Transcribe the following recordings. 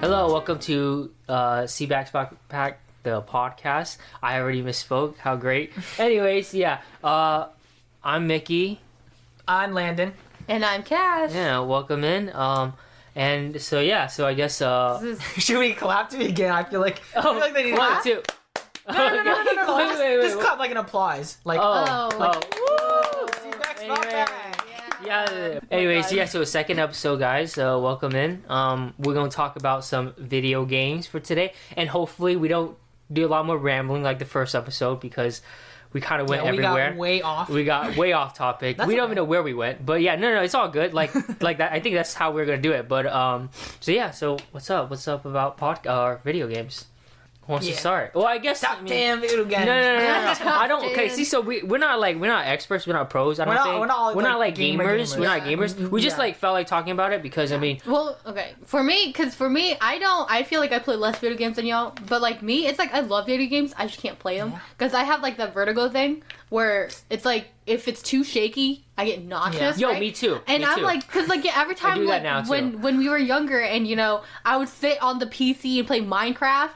Hello, welcome to C-Back's Backpack, the podcast. I already misspoke. How great. Anyways, yeah. I'm Mickey. I'm Landon. And I'm Kash. Yeah, welcome in. And so I guess Should we clap to begin? I feel like they need 1, 2. No. Wait. Just clap like an applause. Like Oh. woo! C-Back's Anyway. Backpack. Yeah. Anyways, yeah. So second episode, guys. Welcome in. We're gonna talk about some video games for today, and hopefully we don't do a lot more rambling like the first episode because we kind of went everywhere. We got way off. Topic. That's We don't okay. even know where we went, but yeah, no, it's all good. Like that. I think that's how we're gonna do it. But so what's up? What's up about video games? Who wants to start? Well, I guess. Stop damn video games. No. I don't. Okay, see, so we're not experts. We're not pros. I don't think we're not like gamers. We're not gamers. We just felt like talking about it because I mean. Well, okay. For me, I feel like I play less video games than y'all. But like me, it's like I love video games. I just can't play them because I have like the vertigo thing where it's like if it's too shaky, I get nauseous. Yo, right? me too. And I'm like, because like every time do that like now, when we were younger and I would sit on the PC and play Minecraft.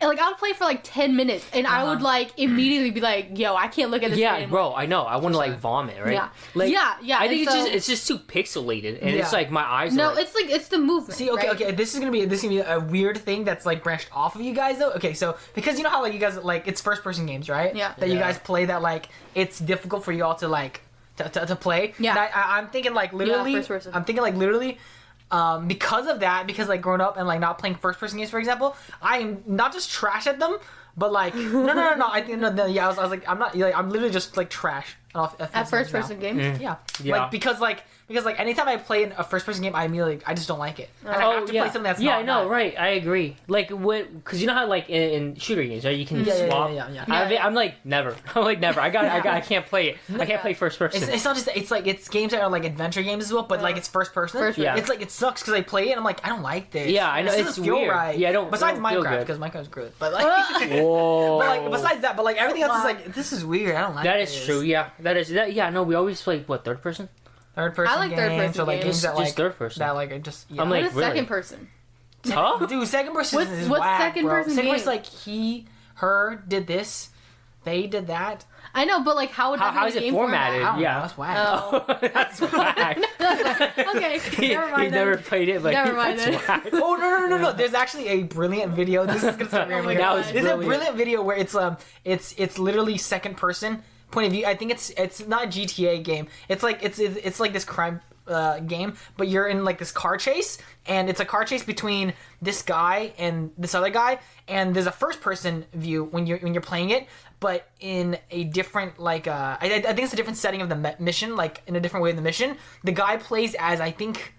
And, like, I would play for, like, 10 minutes, and I would, like, immediately be like, yo, I can't look at this Yeah, game. bro, I know. I want to, like, vomit, right? Yeah. Like, Yeah. I think and it's just too pixelated, and it's like my eyes No, are like... it's like, it's the movement, See, okay, right? okay. This is gonna be a weird thing that's like branched off of you guys though. Okay, so because you know how like you guys like it's first person games, right? Yeah. That you guys play that like it's difficult for you all to like to play. Yeah. And I'm thinking like literally. first person. I'm thinking like literally. Because of that, because like growing up and like not playing first person games, for example, I am not just trash at them, but like no. I think I was like I'm not like I'm literally just like trash At first person games? Yeah. Yeah. Like because anytime I play a first person game, I just don't like it. And I have to play something that's yeah, not I know, that. right? I agree. Like because you know how like in shooter games, right? You can swap. Yeah. I'm like never. I'm like never. I can't play it. I can't play first person. It's not just it's games that are like adventure games as well, but like it's first person. Yeah. It's like it sucks because I play it and I'm like I don't like this. Yeah, I know, This it's doesn't feel weird. right. Yeah, I don't- Besides I don't feel Minecraft good. because Minecraft's good, but like Whoa. but like besides that, but like everything else is like this is weird. I don't like That this. is true. Yeah, that is. Yeah, no, we always play what, third person? Third person. I like third games, person or, like, games. that Just like third person. That like just yeah. I'm What like, is really? second person? Huh? Dude, second person What's- is what's whack, second bro. person Second game? person's like he, her did this, they did that. I know, but like how would that How be is a it game formatted? I don't Yeah. know, that's whack. Oh. That's whack. Okay, never mind He's then. never played it, but Never mind that's then. whack. Oh no! There's actually a brilliant video. This is gonna sound Oh my weird. God. That was There's a brilliant. brilliant video where it's literally second person point of view. I think it's not a GTA game. It's like it's like this crime game, but you're in like this car chase, and it's a car chase between this guy and this other guy, and there's a first person view when you're playing it, but in a different like I think it's a different setting of the mission, like in a different way of the mission. The guy plays as I think.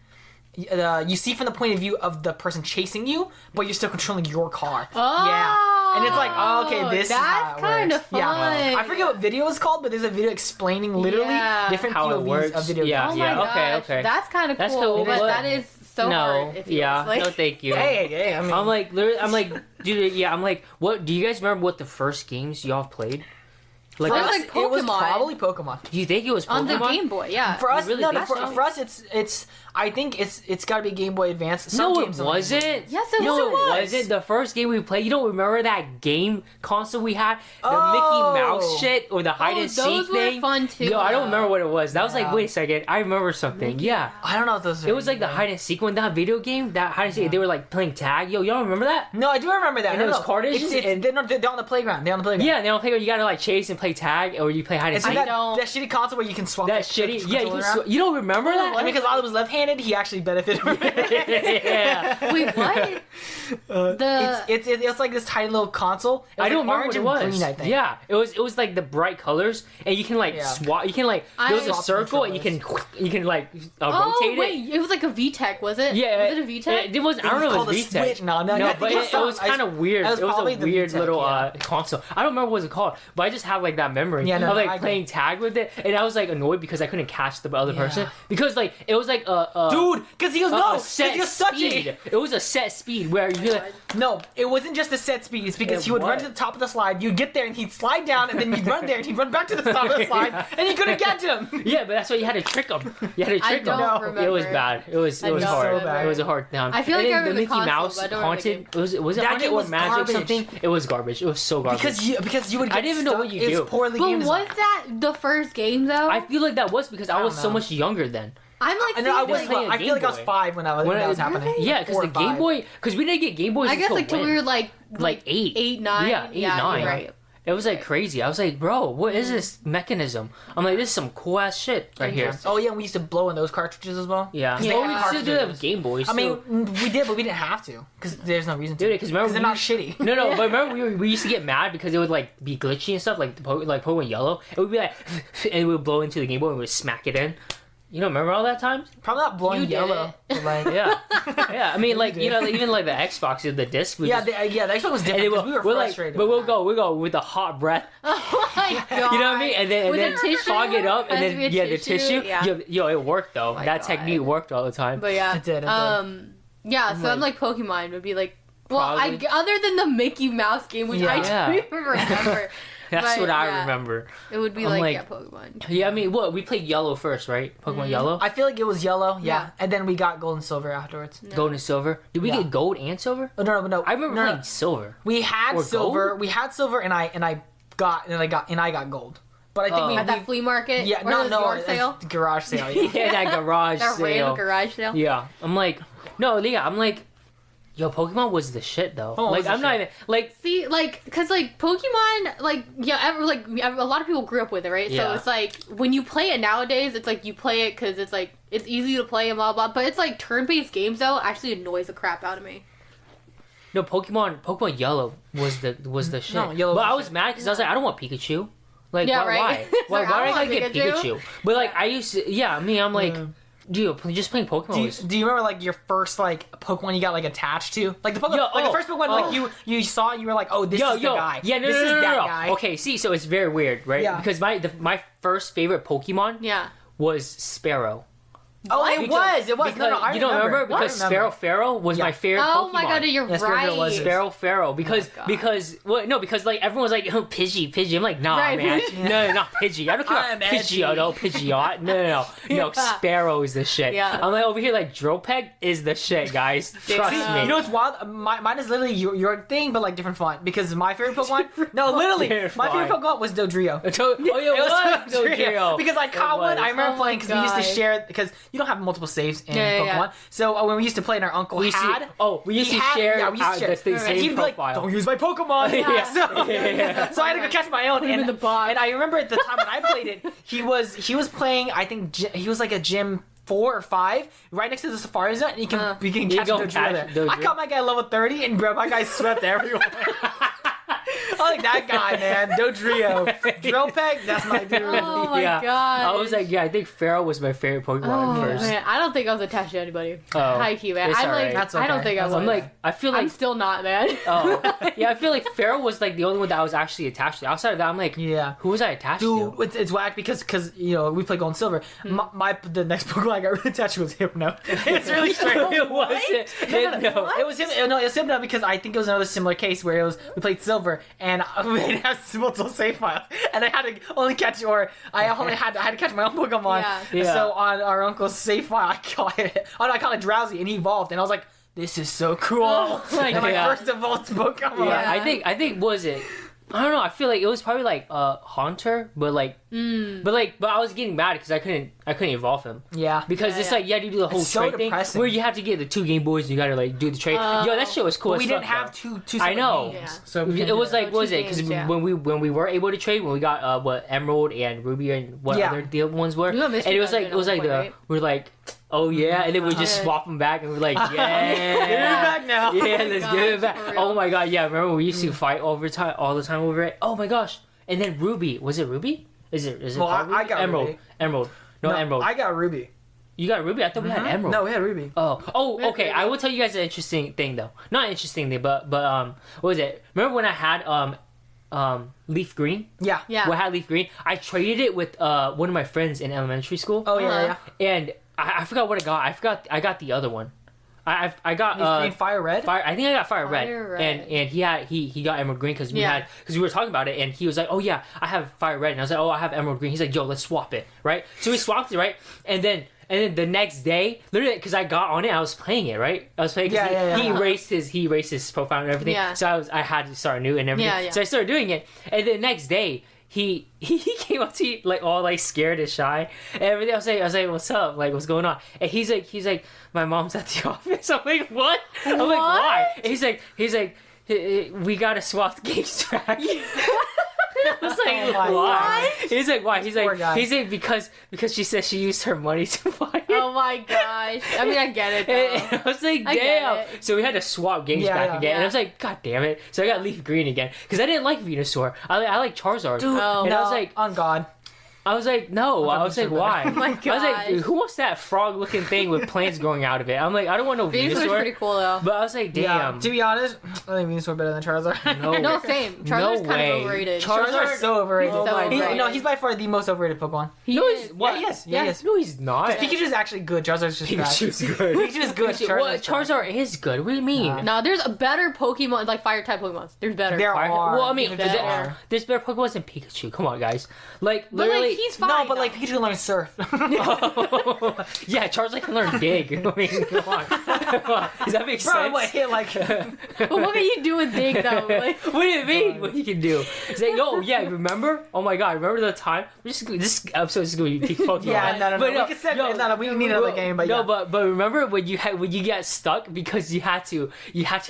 You see from the point of view of the person chasing you, but you're still controlling your car. Oh, Yeah. And it's like, oh, okay, this is how it that's kind of works. fun. Yeah. I forget what video it's called, but there's a video explaining literally Yeah. different How it POVs works. of video Yeah. Oh games. my gosh, okay. that's kind of That's cool, cool, but but- that is so No, hard. If you yeah, like. no, thank you. Hey, I mean, I'm like, dude, yeah, I'm like, what? Do you guys remember what the first games y'all played? Like, for It was us, like it was Pokemon. probably Pokemon. do you think it was Pokemon? on the Game Boy, yeah. For us, really no, think so? for us, it's. I think it's got to be Game Boy Advance. Some No, it games on the Game Boy wasn't. Yes, it no, was. it wasn't. The first game we played, you don't remember that game console we had? The Oh. Mickey Mouse shit or the hide Oh, and seek those were thing? fun too. Yo, I don't remember what it was. That was like, Yeah. wait a second, I remember something. Yeah. I don't know if those. It was like the hide and seek one, that video game, that hide and seek, they were like playing tag. Yo, y'all remember that? No, I do remember that. And no, it was no. cartridges and- they're on the playground. They're on the playground. Yeah, they don't play, you gotta like chase and play tag, or you play hide and It's seek. like I don't- that shitty console where you can swap. That the shitty, yeah, controller you, around. you don't remember that? Well, because I was left-handed, he actually benefited from it. Yeah. Wait, what? It's like this tiny little console. It was I don't like remember what it orange was. and green, I think. Yeah, it was like the bright colors, and you can like Yeah. swap. You can like I- there was a Swap circle, and you can like Oh rotate wait, it. it was like a VTech, was it? Yeah, was it a VTech? It was. I don't was know called if a it was VTech. Switch. No, I no, think but it's it was something. kind of weird. That was It was probably a the weird VTech, little yeah. console. I don't remember what it's called, but I just have like that memory Yeah, no, of no, like I playing agree. tag with it, and I was like annoyed because I couldn't catch the other Yeah. person because like it was like a Dude, because he was a because set he was such speed. a. It was a set speed where would be like, No, it wasn't just a set speed. It's because It he would run was. to the top of the slide. You'd get there and he'd slide down, and then you'd run there and he'd run back to the top of the slide, and you couldn't catch him. yeah, but that's why you had to trick them. You had to I trick them. don't No, remember. It was bad. It was I don't hard. remember. It was a hard time. I feel like and I then the remember the Mickey console, Mouse but I don't remember the haunted. Was it That haunted game or was magic garbage. something? It was garbage. It was so garbage. Because you would. Get I didn't even know stuck. what you It do. was poorly But game was design. that the first game though? I feel like that was because I was don't so know. much younger then. I'm like, I know I thinking, was. like, playing a I feel like I was Game Boy. 5 when that was happening. Yeah, because 4 the or Game 5. Boy, because we didn't get Game Boys I guess until like till when? we were like 8, 9. Yeah, 8, yeah, 9. You're right. It was like crazy. I was like, bro, what is this mechanism? I'm like, this is some cool ass shit right here. Oh yeah, we used to blow in those cartridges as well. Yeah, Because they well, had we still do that with cartridges. Game Boys. I too. mean, we did, but we didn't have to because there's no reason to. dude, because remember they're we- not shitty. No, but remember we used to get mad because it would like be glitchy and stuff, like like Pokemon Yellow. It would be like, and it would blow into the Game Boy and we would smack it in. You don't remember all that time? Probably not blowing You did yellow. But like, Yeah, yeah. I mean, like did. you know, like, even like the Xbox, the disc. We yeah, just, the Xbox was and different then because we were we're like, frustrated. but with we'll go with the hot breath. Oh my god. You know what I mean? And then With the tissue? fog it up, and Has to then be a the tissue. Yeah. Yo, it worked though. my That God. technique worked all the time. But yeah. It did. Yeah, so I'm like Pokemon would be like. Well, Probably. other than the Mickey Mouse game, which I Yeah. don't even remember. That's but, what I yeah. remember. It would be I'm like, like- yeah, Pokemon. Yeah, I mean, what we played Yellow first, right? Pokemon Yellow, I feel like it was yellow, yeah. Yeah. And then we got gold and silver afterwards. No. Gold and Silver. Did we Yeah. get Gold and Silver? Oh no. I remember no, playing Silver. We had Or silver. gold? We had silver, and I got gold. But I think Oh. we At that flea market? yeah or the yard sale? it's garage sale. Yeah. Yeah, that garage That random sale. garage sale? Yeah, I'm like, no, Leah, I'm like, yo, Pokemon was the shit though. Pokemon Like, was the I'm not shit. even like, See, like, cause like Pokemon, like, yeah, a lot of people grew up with it, right? So Yeah. it's like when you play it nowadays, it's like you play it because it's like it's easy to play and blah blah. But it's like turn-based games though actually annoys the crap out of me. no, Pokemon Yellow was the shit. No, Yellow but was I the was shit. mad because I was like, I don't want Pikachu. Like, Yeah, why? right. Why? It's Why, like, why I did I want get Pikachu. Pikachu? But like, I used to, yeah. I mean, I'm like, dude, just playing Pokemon. Do you, was, do you remember like your first like Pokemon you got like attached to? Like the Pokemon, Yo, like oh, the first Pokemon oh. like you saw it, you were like, oh, this is the guy. Yeah, no, this no, is no, that no. guy. Okay, see, so it's very weird, right? Yeah. Because my first favorite Pokemon Yeah. was Sparrow. Oh, What? it was. No, Because- I you don't remember? I Because remember. Sparrow was Yeah. my favorite Oh Pokemon. my god, you're Yes, Sparrow right. was it. Sparrow because God. because like everyone was like, oh, Pidgey. I'm like, nah, Right, man, Pidgey. no, not Pidgey. I don't care I'm about Pidgeot, Pidgeot. No, Yeah. Sparrow is the shit. Yeah. I'm like over here like Dropeg is the shit, guys. Trust See, me. You know what's wild? Mine is literally your thing, but like different font. Because my favorite Pokemon, no, literally, Different my favorite font. Pokemon was Dodrio. Oh yeah, it was Dodrio. Because I caught one. was. I remember Oh playing my because we used to God. share because you don't have multiple saves in Yeah, yeah, Pokemon. yeah. So when we used to play, and our uncle We used had. we used he to had- share yeah, we used to share. the And same he'd be like, profile. "Don't use my Pokemon." Yeah. So, Yeah. so I had to go catch my own. Put him in the box. And I remember at the time when I played it, he was playing. I think he was like a gym 4 or 5, right next to the Safari Zone, and you can catch go Dodrio catch there. Dodrio. I caught my guy level 30, and bro, my guy swept everyone. I like that guy, man. Dodrio. Dropeg, that's my dude. Oh my yeah. god. I was like, yeah, I think Pharaoh was my favorite Pokemon Oh at first. man, I don't think I was attached to anybody. Oh, High key, man. it's I'm alright. like, That's I don't okay. think I That's was. I'm like, I feel like I'm still not, man. Oh, yeah, I feel like Pharaoh was like the only one that I was actually attached to. Outside of that, I'm like, Yeah. who was I attached Dude, to? it's whack because you know we play Gold and Silver. The next Pokemon I got really attached to was Hypno. It's really strange. It wasn't. No. It was him. No, it was Hypno because I think it was another similar case where we played Silver and we didn't have multiple save files, and I had to only catch I had to catch my own Pokemon. Yeah. Yeah. So on our uncle's save file, I caught it. Oh no, I caught it Drowsy, and he evolved, and I was like, "This is so cool!" Oh my and my God. first evolved Pokemon. Yeah, Yeah. I think was it? I don't know. I feel like it was probably like Haunter, but I was getting mad because I couldn't evolve him Yeah. because Yeah, it's yeah. like you had to do the whole It's so trade thing depressing. where you have to get the 2 Game Boys and you got to like do the trade. Oh. Yo, that shit was cool. But as we didn't fuck, have though. two I separate know. games, Yeah. so we It couldn't was do that. like, what was Two it? Because games, yeah. when we were able to trade, when we got what Emerald and Ruby and what Yeah. other the other ones were, You got and Mystery it was like Dungeon at one point, right? we're like, oh yeah, and then we just Yeah. swap them back and we're like, yeah, Give it back now. yeah, let's gosh, give it back. for real. Oh my god, yeah, remember we used to fight all the time over it. Oh my gosh, and then Ruby, was it Ruby? Is it Well, called I Ruby? got Emerald, Ruby. Emerald, no Emerald. I got Ruby. You got Ruby? I thought we had Emerald. No, we had Ruby. Oh, We had okay. Ruby. I will tell you guys an interesting thing though. Not an interesting thing, but what was it? Remember when I had Leaf Green? Yeah. Yeah. When I had Leaf Green, I traded it with one of my friends in elementary school. Oh yeah, Uh-huh. yeah. And I forgot what I got. I got the other one. I got green, fire red. I think I got fire red, Red. and he got emerald green because we were talking about it, and he was like, oh yeah, I have fire red, and I was like, oh, I have emerald green. He's like, yo, let's swap it, right? So we swapped it, right, and then the next day, literally, because I got on it, I was playing it, right? I was playing. He erased his profile and everything. Yeah. So I had to start new and everything. Yeah. So I started doing it, and the next day. He came up to me like all like scared and shy and everything. I was like, what's up? Like, what's going on? And he's like, my mom's at the office. I'm like, what? I'm like, why? And he's like, we gotta swap the games track. I was like, why? He's like, why? He's like, because she said she used her money to buy it. Oh my gosh. I mean, I get it, though. And I was like, damn. So we had to swap games back again. And I was like, god damn it. So I got Leaf Green again. Because I didn't like Venusaur. I like Charizard. Dude, and I was like, on God. I was like, no. I was like, why? Oh my I was like, who wants that frog-looking thing with plants growing out of it? I'm like, I don't want no Venusaur's Venusaur. pretty cool, though. But I was like, damn. Yeah, to be honest, I think Venusaur better than Charizard. No, same. Charizard's kind way. of overrated. Charizard's so overrated. He's so overrated. He's by far the most overrated Pokemon. He is. Yeah, he is. Yeah, he is. No, he's not. Pikachu's actually good. Charizard's just bad. Pikachu's good. Pikachu's good. Charizard is good. What do you mean? No, there's a better Pokemon, like fire-type Pokemon. There's better. There are. Well, I mean, There there's better Pokemon than Pikachu. Come on, guys. Like, But literally. like, he's fine. No, but like Pikachu learns surf. Yeah, Charizard can learn dig. I mean, come on. Does that make sense? Bro, what hit like? But what can you do with Dig, though? Like, What do you mean? What you can do? It's like, oh yeah, remember? Oh my god, remember the time? This episode is going to be peak Pokemon. Yeah, no. But We can set. No, we need another game. But no, yeah. but remember when you get stuck because you had to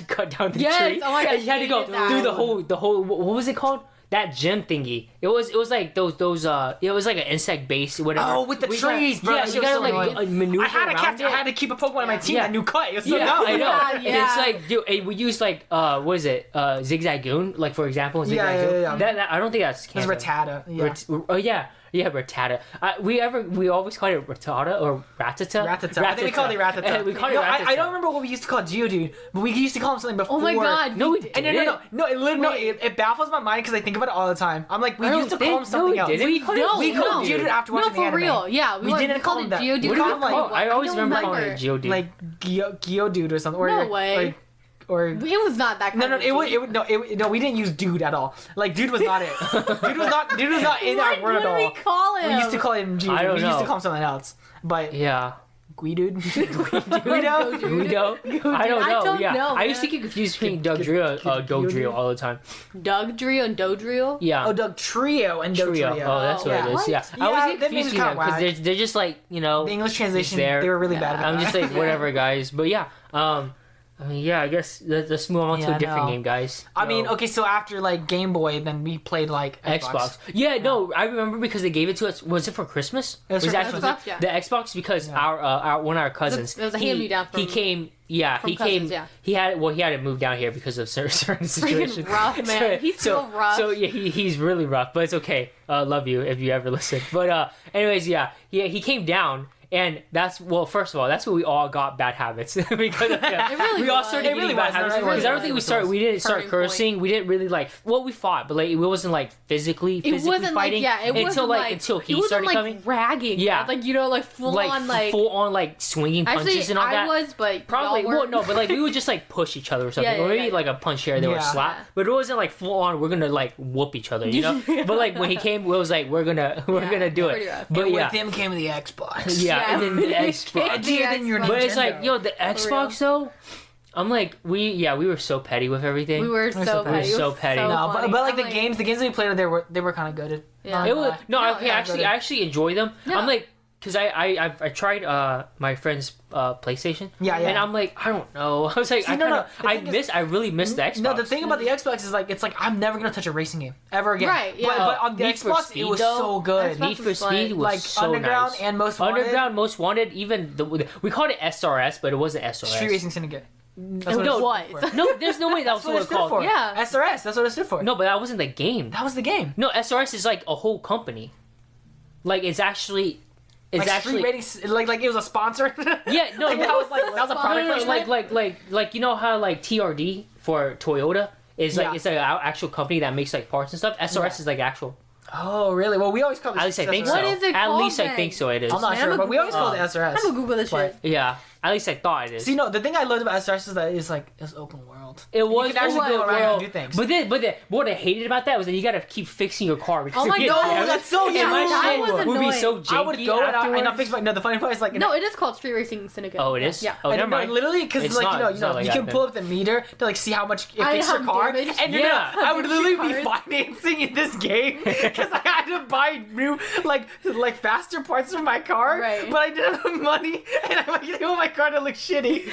cut down the Yes, tree. oh my god, and you had to go hated that. through the whole. What was it called? That gym thingy. It was like those it was like an insect base, whatever. Oh, with the trees, bro. Yeah, That you shit was gotta so like annoying. maneuver I around it. had to keep a Pokemon on my team that knew cut. It was so Yeah, dumb. I know. Yeah, And yeah. it's like, dude, and we use like, what is it? Zigzagoon, like for example. Zigzagoon. Yeah. That I don't think that's It's canon. Rattata. Yeah. Oh yeah, Rattata. We always called it Rattata or Rattata. Rattata. I think we called it Rattata. We called it No, Rattata. I don't remember what we used to call Geodude, but we used to call him something before. oh my god. No, we And didn't. no, it baffles my mind because I think about it all the time. I'm like, we I used to don't call him think- something no, else. we didn't. We don't. We called no. Geodude after watching No, the for anime. real. Yeah, We didn't call him that. Geodude. We What do called we him like- call it? I always don't remember calling it remember. Geodude. Like Geodude or something. Or, No way. Or It was not that kind of no, we didn't use dude at all. Like dude was not it. Dude was not in our word at What do we all. call him? We used to call him Geodude. I don't We used to know. call him something else. But yeah. Guido? Guido? Guido? I don't know. I don't Yeah, know, I used to man. get confused between Dodrio all the time. Dugtrio and Dodrio? Yeah. Oh, Doug Trio and Doug Trio. Trio. Oh, that's what Yeah. it is. What? Yeah. Yeah, I always that get name's confused kinda because whack. they're just like, you know. The English translation, there. they were really bad about I'm that. just like, whatever, guys. But yeah. I mean, yeah, I guess let's move on to Yeah, a different no. game, guys. I mean, Yo. okay, so after like Game Boy, then we played like Xbox. Yeah, no, I remember because they gave it to us. Was it for Christmas? It was for actually Xbox, yeah. the Xbox because our one of our cousins. It was a hand-me-down He from- came. Yeah, from he cousins, came. yeah. He had to move down here because of certain situations. rough, man. He's so rough. So yeah, he's really rough, but it's okay. Love you if you ever listen. But anyways, yeah, he came down. And first of all, that's when we all got bad habits because of him. really we all was. started It getting really bad was. habits It really because I don't was. think we didn't start Turning point. cursing. We didn't really like. Well, we fought, but like it wasn't like physically It wasn't fighting. like, yeah, it wasn't like, until he it wasn't started like coming. ragging. Yeah. Like, you know, like full on, like. full on like swinging punches Actually, and all that. I was, but. Probably, y'all well, weren't. no, but like we would just like push each other or something, Yeah, or yeah, maybe yeah. like a punch here, or a Yeah. slap. Yeah. But it wasn't like full on. We're gonna like whoop each other, you know. Yeah. But like when he came, it was like we're gonna do pretty it. rough. But And yeah, with him came the Xbox. yeah, and then the Xbox. Dude, then your But it's like, Nintendo. yo, the Xbox though. I'm like, we were so petty with everything. We were so so petty. petty. It So was petty. so No, funny. but like I'm the games that we played, they were kind of good. Yeah. It was No, okay. yeah, I actually enjoy them. Yeah. I'm like, because I tried my friend's PlayStation. Yeah. And I'm like, I don't know. I was like, See, I really miss the Xbox. No, the thing about the Xbox is like it's like I'm never gonna touch a racing game ever again. Right, yeah. But on the Need for Xbox, Speed, it was though, so good. Xbox Need for was Speed fun. was Like so Underground nice. and Most Wanted. Underground, Most Wanted, even we called it SRS, but it wasn't SRS. Street Racing Syndicate. That's No, what it What? stood for. No, there's no way that was That's what what it it stood called. for. Yeah. SRS. That's what it stood for. No, but that wasn't the game. That was the game. No, SRS is like a whole company. Like it's actually. It's Like actually Street Racing, like it was a sponsor. yeah no Like, no, that was a product no, placement. like you know how like TRD for Toyota is like Yeah. it's like an actual company that makes like parts and stuff. SRS Yeah. is like actual. Oh, really? Well, we always call it. At least I think SRS. so. What is it At called least I then? think so. It is. I'm not Man, sure, I'm but we always a- call it SRS. I'm gonna Google this But- shit. Yeah. At least I thought it is. See, no, the thing I loved about SRS is that it's open world. It was you can actually go around and do things. But then what I hated about that was that you gotta keep fixing your car because Oh my God, that's so and my that shit was would be so annoying. janky. I would go and I'll fix my. No, the funny part is like. No, it is called Street Racing Syndicate. Oh, it is. Yeah. Oh, never No, mind. literally, because It's like not- it's not like you that can then. pull up the meter to like see how much it I fixed your have car, damage. and Yeah. I would literally be Cars. financing in this game because I had to buy new like faster parts for my car, Right. but I didn't have the money, and I didn't want my car to look shitty.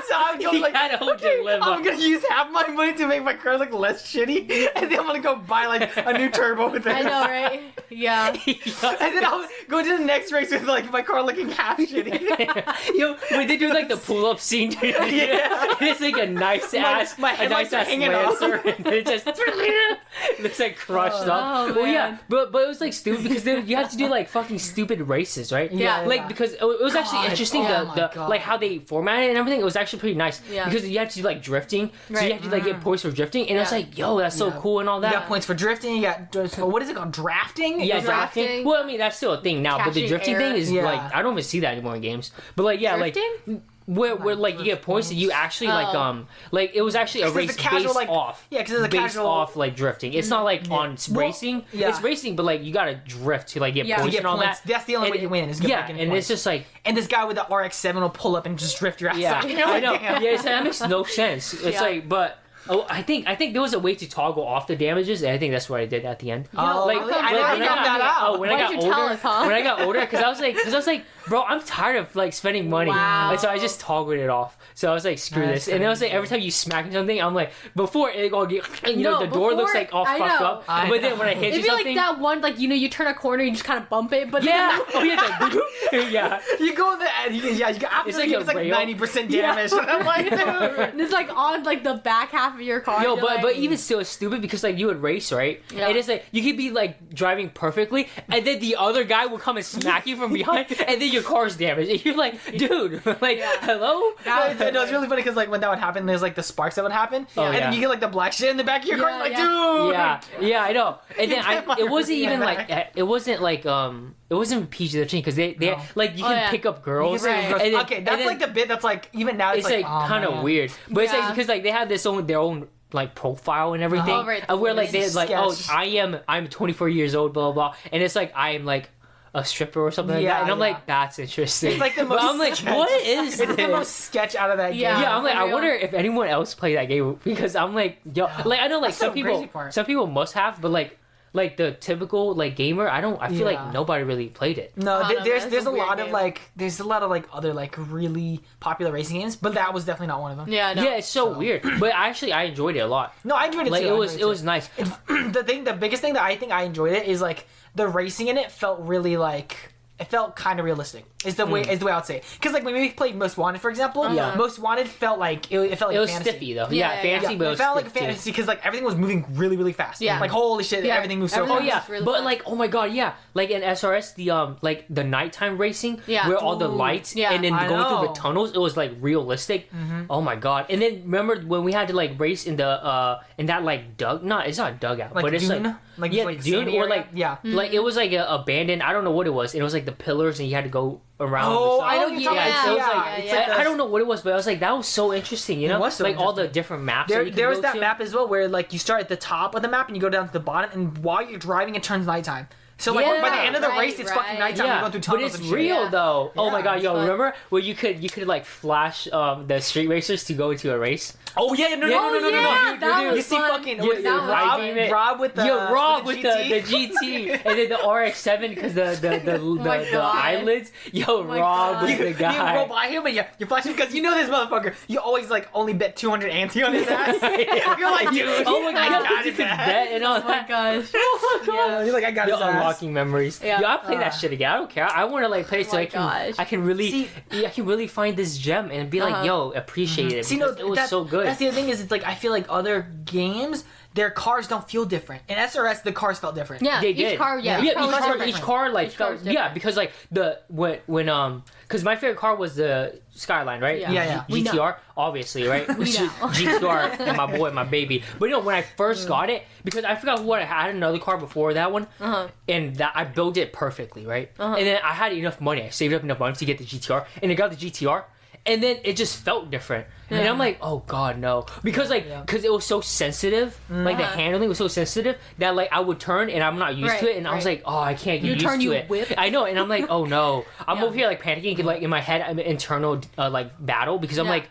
So I would go You like, had a okay, dilemma. I'm gonna use half my money to make my car look less shitty, and then I'm gonna go buy like a new turbo with it. I know, right? Yeah. And then I'll go to the next race with like my car looking half shitty. Yo, when they do like the pull-up scene, dude, Yeah. it's like a nice ass, my a headlights nice are ass hanging off. Lancer, and it just looks like crushed up. Oh, Well, yeah, man. but it was like stupid because then you have to do like fucking stupid races, right? Yeah. Like because it was actually God, interesting oh my the God. like how they formatted it and everything. It was actually pretty nice Yeah. because you have to do like drifting, so you Right. have to like get points for drifting, and it's Yeah. like, yo, that's so Yeah. cool and all You that. got points for drifting. You got what is it called? Drafting. Yeah, Is that- drafting. Well, I mean that's still a thing now, but the Catching drifting air. thing is Yeah. like I don't even see that anymore in games. But like yeah, Drifting? like where like you get points that you actually like it was actually a 'Cause it's race a casual, based like- off. yeah, 'cause it's a based casual- off like drifting. It's not like on Well, racing. yeah. It's racing, but like you gotta drift to like get Yeah. points To get and all points. that. That's the only way you win, is get yeah, getting and points. it's just like And this guy with the RX-7 will pull up and just drift your ass yeah, out. You're I like, know. damn. Yeah, that makes no sense. It's Yeah. like, but. Oh, I think there was a way to toggle off the damages, and I think that's what I did at the end. Oh, like, really? like, I never when found that out. Oh, when I Why got didn't you older, tell us, huh? when I got older, because I was like, bro, I'm tired of like spending money, Wow. and so I just toggled it off. So I was like, screw That's this, and it was like crazy. every time you smack something, I'm like, before it all get, you know, No, the door looks before- like all I fucked know. up, I but then know. when I hit It'd you be like something, that one, like, you know, you turn a corner, you just kind of bump it, but yeah, oh yeah, it's like, yeah. You go in the you got It's absolutely like a it's like rail. 90% damage. I'm like, dude. and it's like on like the back half of your car. Yo, you're but like, even still, it's stupid because like you would race, right? Yeah. And it's like you could be like driving perfectly, and then the other guy will come and smack you from behind, and then your car's damaged, and you're like, dude, like, Yeah. hello? No, it's really funny because like when that would happen, there's like the sparks that would happen, Oh, and yeah. then you get like the black shit in the back of your car. Yeah, You're like, yeah. dude. Yeah, I know. And then get my it wasn't receipt even back. like it wasn't PG-13 because they No. like you Oh, can yeah. pick up You girls. can say Right. gross- And then- okay, and that's then- like the bit that's like even now It's like oh, kind of man. weird, but it's like Yeah. because like they have their own like profile and everything, Oh, right. where like they're like, oh, Sketch. I'm 24 years old, blah blah, blah, and it's like I'm like a stripper or something like Yeah, that, and I'm yeah. like, that's interesting. It's like the But most I'm like, sketch. what is It's the this? most sketch out of that Yeah. game. Yeah, I'm like, for I real. wonder if anyone else played that game because I'm like, yo, like I know like That's the some crazy people, part. some people must have, but like the typical like gamer, I feel Yeah. like nobody really played it. No, I don't know, there's it's there's a a weird lot of game. like there's a lot of like other like really popular racing games, but that was definitely not one of them. Yeah, no. Yeah, it's so So- weird, but actually I enjoyed it a lot. No, I enjoyed it Like too. it I was enjoyed nice. the biggest thing that I think I enjoyed it is like the racing in it felt really like it felt kind of realistic. Is the way I'd say it. Because like when we played Most Wanted, for example, Yeah. Most Wanted felt like it felt like It was fantasy. stiffy though. Yeah, Yeah, yeah, fancy, yeah. but It it was felt like a stiff, too. fantasy because like everything was moving really really fast. Yeah. Like holy shit, Yeah. everything moves so Everything Oh fast. yeah, It's really but fun. like oh my god, yeah, like in SRS like the nighttime racing, Yeah. where all the Ooh. lights Yeah. and then I going through know. the tunnels, it was like realistic. Oh my god! And then remember when we had to like race in the in that like it's not a dugout, Like but it's dune? like Like, yeah, like the dune sandy or area? like Yeah. like it was like a abandoned. I don't know what it was. And it was like the pillars, and you had to go around. Oh, the side. I know Oh, what you're talking yeah. about. So it was Yeah, like, yeah, it's yeah. like I don't know what it was, but I was like, that was so interesting, you know? was so like all the interesting. different maps. that you could There was go that to. map as well where like you start at the top of the map and you go down to the bottom, and while you're driving, it turns nighttime. So like by the Yeah, end of the right, race, it's fucking right. nighttime. You're Yeah, going through but tunnels it's and shit. real Yeah. though. Oh my Yeah, god, it's yo, fun. remember where you could like flash the street racers to go into a race? Oh yeah, no, Yeah. no, no, no, no, no, yeah, no. that You was see fun. fucking Yeah, what is it, that was Rob, fun. Rob with the Yeah, Rob with the GT. GT and then the RX-7 because the my the God. eyelids. Yo, my Rob God. was You, the you guy. roll by him and you're flashing because you know this motherfucker. You always like only bet 200 ante on his ass. You're like, dude, Oh my I god, got you his could ass. bet and all Oh my that. gosh. Oh my god. You're like, I got You're his ass. unlocking memories. Yeah. Yeah, I'll play that shit again. I don't care. I want to like play it so Oh my I can gosh. I can really See- I can really find this gem and be like, Uh-huh. yo, appreciate it. See, no, because it was that- so good. That's the other thing is it's like I feel like other games, their cars don't feel different. In SRS, the cars felt different. Yeah, They each did. car, yeah. yeah, each car was different. each car like Each car felt was yeah different. because like the when because my favorite car was the Skyline, right? Yeah. Yeah, yeah. We know. GTR, obviously, right? We know. GTR and my boy, my baby. But you know when I first got it, because I forgot what I had another car before that one, Uh-huh. and that I built it perfectly, right? Uh-huh. And then I had enough money. I saved up enough money to get the GTR, and I got the GTR. and then it just felt different. And I'm like, oh god, no, because because it was so sensitive, like the handling was so sensitive that like I would turn and I'm not used to it, and I was like, oh, I can't get used to it. Whip. I know, and I'm like, oh no, I'm over here like panicking, like in my head, I'm an internal like battle because I'm like,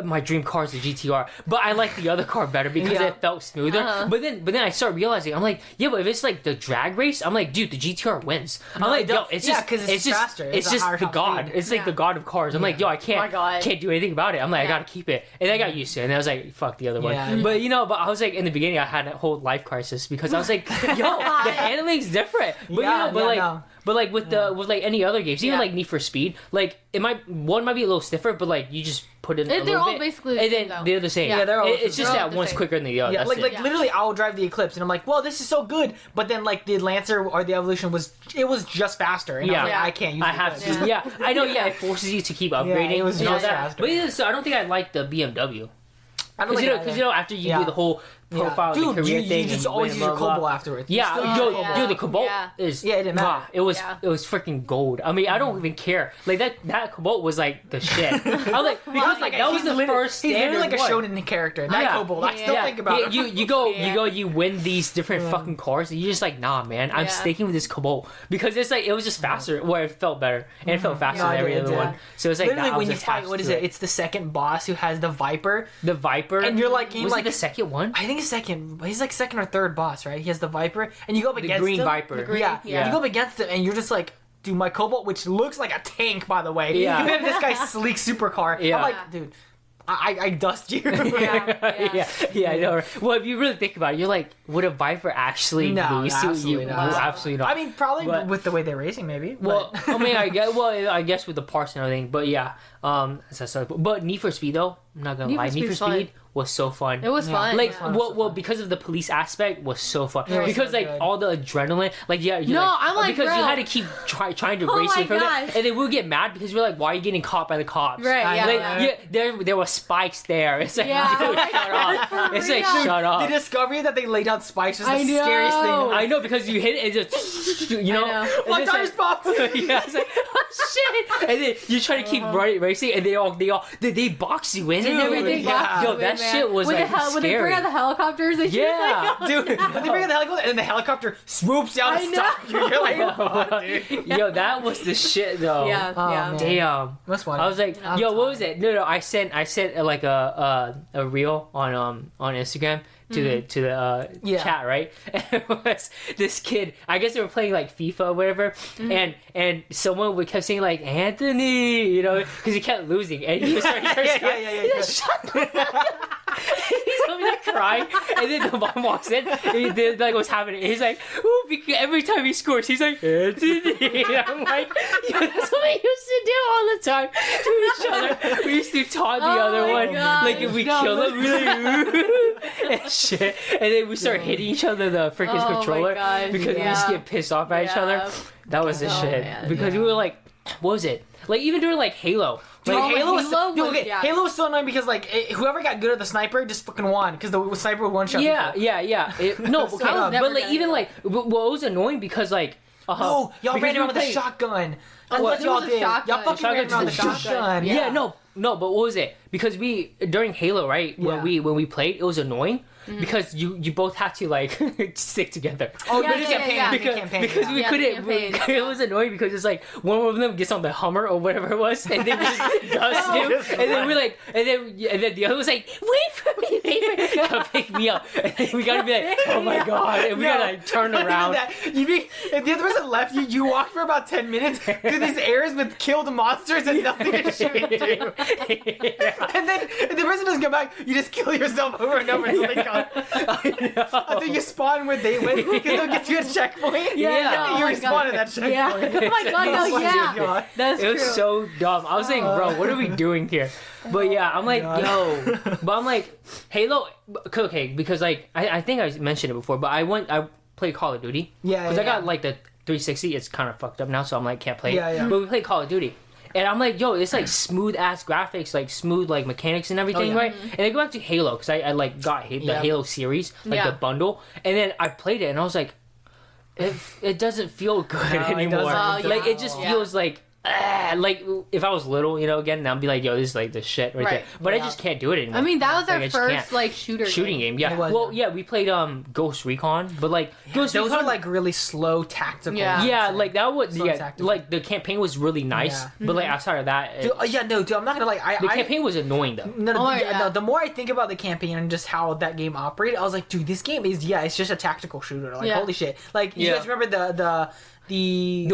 my dream car is the GTR, but I like the other car better because it felt smoother. But then I start realizing, I'm like, yeah, but if it's like the drag race, I'm like, dude, the GTR wins. I'm like, yo, it's just because it's just faster. It's just the god. It's like the god of cars. I'm like, yo, I can't do anything about it. I'm like, I gotta keep it, and I got used to it, and I was like, fuck the other one. But but I was like, in the beginning, I had a whole life crisis because I was like, yo, the handling's different. But but with like any other games, even like Need for Speed, like one might be a little stiffer, but like you just put it. They're all basically the same, and then they're the same. Yeah, they're all. It's just that one's quicker than the other. Yeah, like literally, I'll drive the Eclipse, and I'm like, well, this is so good. But then like the Lancer or the Evolution was just faster. And I was like, I can't use it. I have to. Yeah, I know. Yeah, it forces you to keep upgrading. It was just faster. But so I don't think I like the BMW. I don't like because after you do the whole profile dude, the career thing, you just always use your Cobalt afterwards. Dude, the Cobalt is it didn't matter. It was freaking gold. I mean, I don't even care. Like that Cobalt was like the shit. I was like, because like that was the first standard. He's literally like a shonen character. That Cobalt, I still think about it. You win these different fucking cars, and you're just like, nah, man, I'm sticking with this Cobalt because it's like it was just faster, where it felt better and it felt faster than every other one. So it's like literally when you fight, what is it? It's the second boss who has the Viper. And you're like, was it the second one? I think it's second. He's like second or third boss, right? He has the Viper, and you go up against green him. Viper. You go up against him, and you're just like, dude, my Cobalt, which looks like a tank, by the way. Yeah. You have this guy's sleek supercar. Yeah. I'm like, dude, I dust you. I know. Well, if you really think about it, you're like, would a Viper actually lose to you? Absolutely not. I mean, probably with the way they're racing, maybe. Well, I mean, I guess with the parts and everything, but yeah. But Need for Speed though, I'm not gonna lie, Need for Speed was so fun. It was fun. Like, well, because of the police aspect, was so fun. Because so like all the adrenaline, like because you had to keep trying to race it further, and then we'll get mad because we're like, why are you getting caught by the cops? Right. There were spikes there. It's like, dude, shut up. It's like, shut up. The discovery that they laid out spikes was the scariest thing. I know, because you hit it and just, my tires popped. Yeah, it's like, oh shit. And then you try to keep racing, and they box you in and everything. Yo, that shit was like scary. When they bring out the helicopters, and dude, when they bring out the helicopter, and then the helicopter swoops down to stop you. You're like, oh, dude. Yo, that was the shit though. Yeah. Damn. That's fun. I was like, yo, what was it? No, I sent like a reel on Instagram to the chat, right? And it was this kid. I guess they were playing like FIFA or whatever, and someone would kept saying like Anthony, because he kept losing, and he was starting to shut the fuck up. He's over there crying, and then the mom walks in, and then like what's happening? He's like, every time he scores, he's like Anthony. And I'm like, that's what we used to do all the time to each other. We used to taunt the other one, like if we kill him, really and shit, and then we start hitting each other the freaking controller because we just get pissed off at each other. That was the shit because we were like, what was it? Like even during like Halo. Like Halo was so annoying because like whoever got good at the sniper just fucking won because the sniper would one shot. Yeah. But like even like what was annoying because like y'all ran around with a shotgun. That's what y'all did. Y'all fucking ran around with a shotgun. Yeah, no, but what was it? Because we during Halo, right? When we played, it was annoying. Because you both had to like stick together. Because we couldn't. It was annoying because it's like one of them gets on the Hummer or whatever it was, and then we just dust him, and then we're like, and then the other was like, wait for me, come pick me up, and then we gotta be like, oh my god, and we gotta like turn around. If the other person left you walked for about 10 minutes through these areas with killed monsters and nothing to shoot into. And then if the person doesn't come back, you just kill yourself over and over until they come. Until you spawn where they went, because they'll get you a checkpoint. You respawn at that checkpoint. Yeah. Oh my god, that's true. It was so dumb. I was like, bro, what are we doing here? But yeah, I'm like, but I'm like, Halo, okay, because like I think I mentioned it before, but I played Call of Duty. Because I got like the 360. It's kind of fucked up now, so I'm like, can't play it. But we played Call of Duty. And I'm like, yo, it's like smooth ass graphics, like smooth like mechanics and everything, right? And I go back to Halo because I like got the Halo series, like the bundle, and then I played it and I was like, it doesn't feel good anymore. Like it just feels like like if I was little, again, I'd be like, yo, this is like the shit right there. But I just can't do it anymore. I mean, that was Like, our I just can't. first like shooting game. Yeah. It was, Well, yeah, we played Ghost Recon, but like Ghost Those Recon, are like really slow tactical. Yeah. yeah, like that was So tactical. like the campaign was really nice, Yeah. but like outside of that, Dude, dude, I'm not gonna like. the campaign was annoying though. No, the more I think about the campaign and just how that game operated, I was like, dude, this game is it's just a tactical shooter. Like, holy shit! Like, you guys remember the